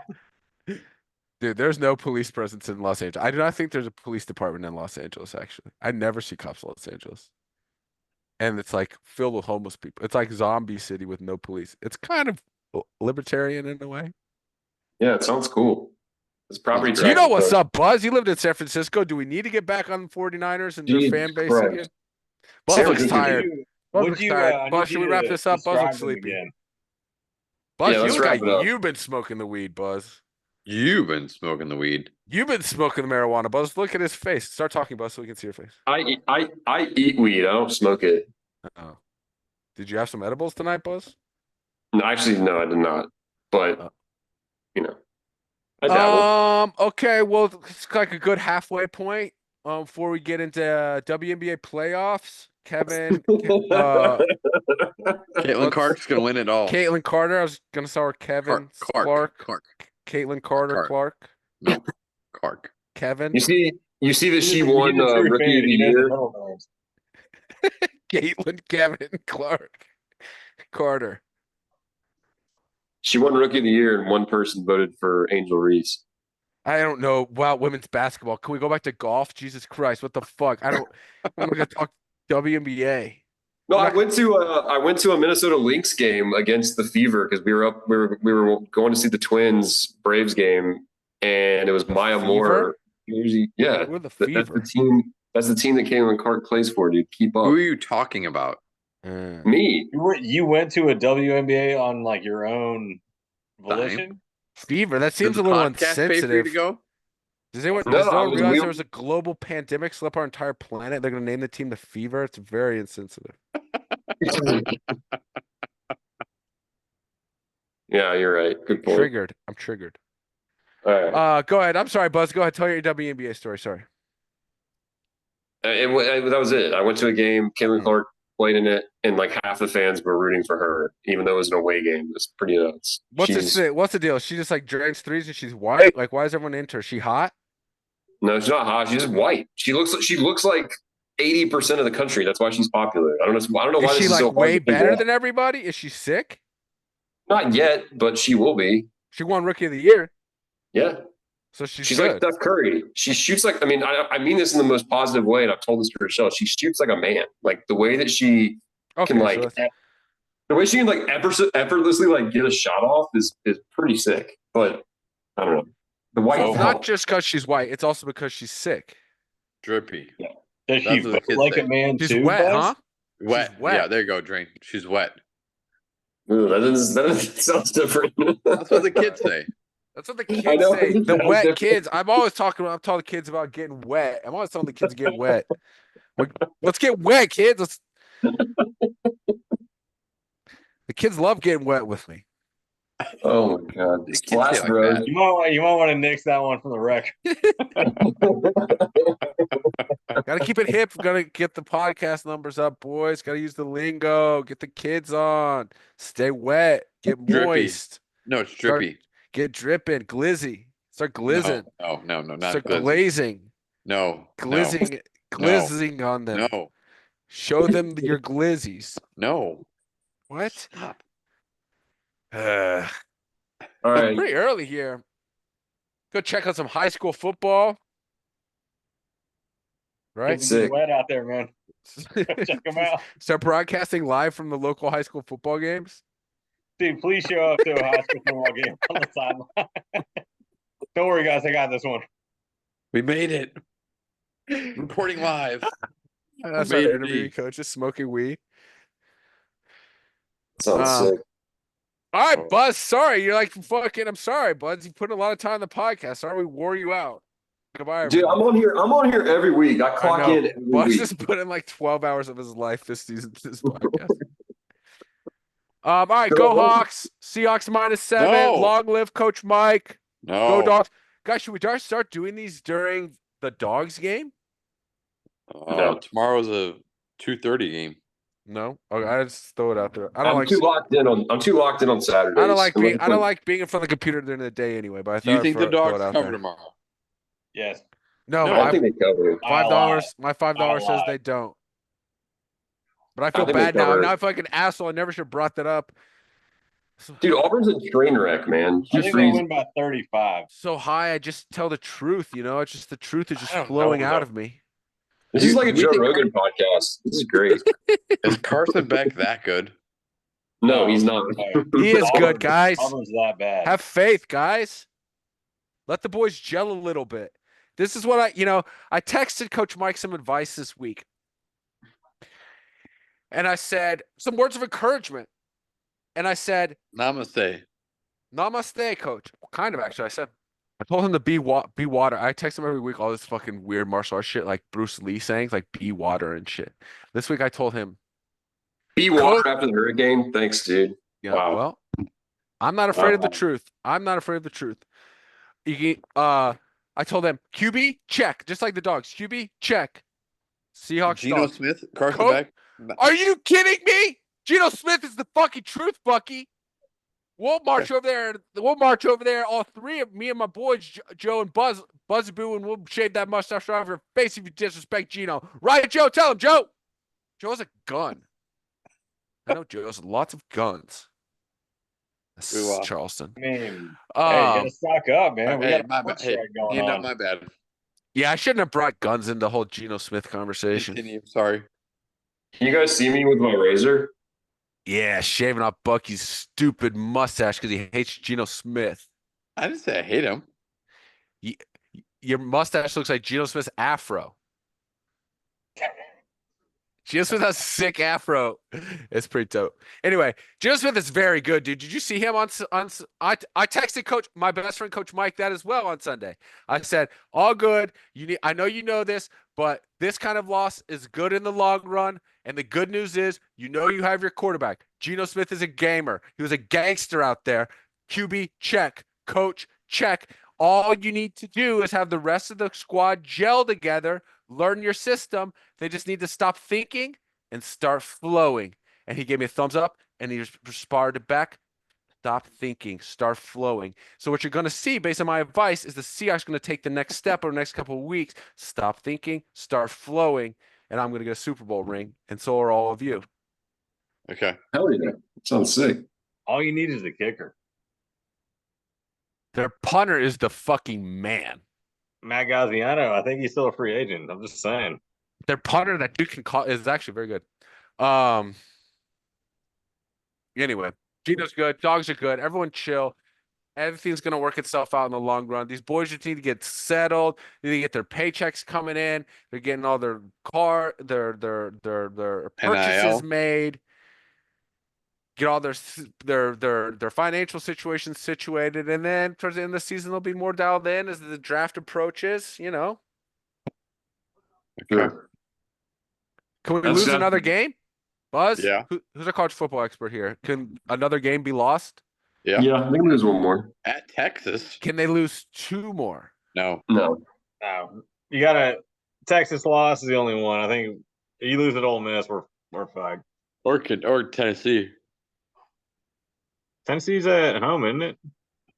Dude, there's no police presence in Los Angeles. I do not think there's a police department in Los Angeles, actually. I never see cops in Los Angeles. And it's like filled with homeless people. It's like zombie city with no police. It's kind of libertarian in a way. Yeah, it sounds cool. It's property You tax. You know what's but- up, Buzz? You lived in San Francisco. Do we need to get back on the 49ers and their Jesus fan base Christ. again? Buzz San looks Francisco- tired. Buzz looks tired. Buzz, should we wrap this up? Buzz looks sleepy. Again. Buzz, Yeah, you let's look wrap like it up. you've been smoking the weed, Buzz. You've been smoking the weed. You've been smoking the marijuana, Buzz. Look at his face. Start talking, Buzz, so we can see your face. I eat weed. I don't smoke it. Oh. Did you have some edibles tonight, Buzz? No, actually, no, I did not. But Oh. I dabbled. Okay, well, it's like a good halfway point. Before we get into WNBA playoffs, Kevin, Caitlin Clark's gonna win it all. Caitlin Carter. I was gonna start with Kevin Clark. Caitlin Carter, Clark, No, Clark. Kevin, You see that she He's a won true Rookie fan. of the He knows the Year. middle names. Caitlin, Kevin, Clark, Carter. She won Rookie of the Year, and one person voted for Angel Reese. I don't know about women's basketball. Can we go back to golf? Jesus Christ, what the fuck? I'm gonna talk WNBA. No, I went to a Minnesota Lynx game against the Fever because we were going to see the Twins Braves game, and it was Maya Fever? Moore. Yeah, We're the that's the Fever. team. That's the team that Caitlin Clark plays for, dude. Keep up. Who are you talking about? Me. You went to a WNBA on like your own volition? Fever. That seems Does a the little podcast pay for you insensitive. to go? Does anyone No, realize we- there was a global pandemic slip our entire planet? They're gonna name the team the Fever. It's very insensitive. Yeah, you're right. Good point. Triggered. I'm triggered. All right. Go ahead. I'm sorry, Buzz. Go ahead. Tell your WNBA story. Sorry. That was it. I went to a game. Caitlin Clark played in it, and like half the fans were rooting for her, even though it was an away game. It was pretty nuts. What's the deal? She just like drinks threes and she's white. Like, why is everyone into her? She hot? No, she's not hot. She's just white. She looks like 80% of the country. That's why she's popular. I don't know. I don't know why Is this she is like so hard way to figure better out. than everybody? Is she sick? Not yet, but she will be. She won Rookie of the Year, Yeah. so she's She's good. like Steph Curry. She shoots like, I mean this in the most positive way, and I've told this to Rochelle. She shoots like a man. Like the way that she Okay, can so like, that's- the way she can like effortlessly like get a shot off is pretty sick. But I don't know. The white so it's belt- not just because she's white. It's also because she's sick. Drippy. Does she That's what the vote kids like say. a man She's too? wet, Buzz? huh? Wet. wet. Yeah, there you go, Drain. She's wet. Ooh, that sounds different. That's what the kids say. That's what the I kids know, say. it The sounds wet different. kids. I'm telling the kids about getting wet. I'm always telling the kids to get wet. Let's get wet, kids. The kids love getting wet with me. Oh my god. You can't Splash say like Bros. that. You might want to nix that one from the record. Gotta keep it hip. Gotta get the podcast numbers up, boys. Gotta use the lingo. Get the kids on. Stay wet. Get Drippy. moist. No, it's Start drippy. Get dripping. Glizzy. Start glizzing. No, not Start glizzy. glazing. No, Glizzing. Glizzing on them. no, Show them your glizzies. no. What? Stop. All right. Pretty early here. Go check out some high school football. Right? It's wet out there, man. Check them out. Start broadcasting live from the local high school football games. Dude, please show up to a high school football game on the sideline. Don't worry, guys. I got this one. We made it. Reporting live. That's our Made it interviewing deep. coach is smoking weed. Sounds sick. All right, Buzz. Sorry, you're like fucking. I'm sorry, Buzz. You put a lot of time in the podcast. Sorry, we wore you out. Goodbye, Dude, everyone. I'm on here every week. I I clock know. in every Buzz week. just put in like 12 hours of his life this season to this podcast. All right, go Hawks. Seahawks -7. No. Long live Coach Mike. No. Go Dogs. Guys, should we start doing these during the Dogs game? No. Tomorrow's a 2:30 game. No. Okay, I just throw it out there. I don't I'm like. too locked in on Saturdays. I don't like being. I don't like being in front of the computer during the day anyway. But I Do you thought think I'd the throw it Dogs out cover there. tomorrow? Yes. No, I don't think they cover it. $5. My $5 I'll says lie. they don't. But I feel think they bad now. cover it. Now I feel like an asshole. I never should have brought that up. Dude, Auburn's a train wreck, man. I Just think they win by 35. So high, I just tell the truth. You know, it's just the truth is just I don't flowing know, out though. of me. This is like a We Joe think- Rogan podcast. This is great. Is Carson Beck that good? No, he's not. He is good, Auburn- guys. Auburn's that bad. Have faith, guys. Let the boys gel a little bit. This is what I texted Coach Mike some advice this week. And I said some words of encouragement. And I said, Namaste. Namaste, Coach. Kind of, actually. I told him to be water. I text him every week all this fucking weird martial arts shit like Bruce Lee sayings, like be water and shit. This week I told him, Be water after the hurricane. Thanks, dude. yeah, Wow. well, I'm not afraid of the Wow. truth. I'm not afraid of the truth. I told them, QB, check. Just like the Dogs. QB, check. Seahawks, Geno Dogs. Smith, Carson Coach- Beck. Are you kidding me? Geno Smith is the fucking truth, Bucky. We'll march over there. We'll march over there. All three of me and my boys, Joe and Buzzaboo, and we'll shave that mustache off your face if you disrespect Geno. Right, Joe? Tell him, Joe. Joe has a gun. I know Joe has lots of guns. This Ooh, is Charleston. I mean, hey, gotta stock up, man. We Hey, got a my sports bad. Hey, strike going you know, on. my bad. Yeah, I shouldn't have brought guns into the whole Geno Smith conversation. Continue. Sorry. Can you guys see me with my razor? Yeah, shaving off Bucky's stupid mustache because he hates Geno Smith. I didn't say I hate him. Your mustache looks like Geno Smith's afro. Geno Smith has a sick afro. It's pretty dope. Anyway, Geno Smith is very good, dude. Did you see him on? I texted Coach, my best friend, Coach Mike, that as well on Sunday. I said, all good. I know you know this, but this kind of loss is good in the long run. And the good news is, you have your quarterback. Geno Smith is a gamer. He was a gangster out there. QB, check. Coach, check. All you need to do is have the rest of the squad gel together, learn your system. They just need to stop thinking and start flowing. And he gave me a thumbs up, and he responded back, stop thinking, start flowing. So what you're going to see, based on my advice, is the Seahawks going to take the next step over the next couple of weeks. Stop thinking, start flowing, and I'm going to get a Super Bowl ring, and so are all of you. Okay. Hell yeah. Sounds sick. All you need is the kicker. Their punter is the fucking man. Matt Gaziano, I think he's still a free agent. I'm just saying. Their punter that dude can call is actually very good. Anyway, Geno's good. Dogs are good. Everyone chill. Everything's gonna work itself out in the long run. These boys just need to get settled. They need to get their paychecks coming in. They're getting all their purchases NIL. made. Get all their financial situations situated, and then towards the end of the season, they'll be more dialed in as the draft approaches. You know, Sure. can we That's lose definitely- another game? Buzz, Yeah. Who's our college football expert here? Can another game be lost? Yeah. Yeah, I think there's one more. At Texas. Can they lose two more? No. No. No, you gotta. Texas loss is the only one. I think if you lose at Ole Miss, we're fucked. Or Tennessee. Tennessee's at home, isn't it?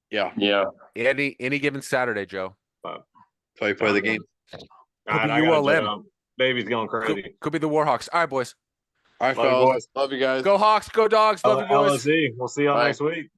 Yeah. Yeah. Any given Saturday, Joe. So you play the game. Could All be I gotta ULM. jump. Baby's going crazy. Could be the Warhawks. All right, boys. All right, Love you, fellas. boys. Love you guys. Go Hawks. Go Dogs. Love you, boys. LSE. We'll see y'all Bye. next week.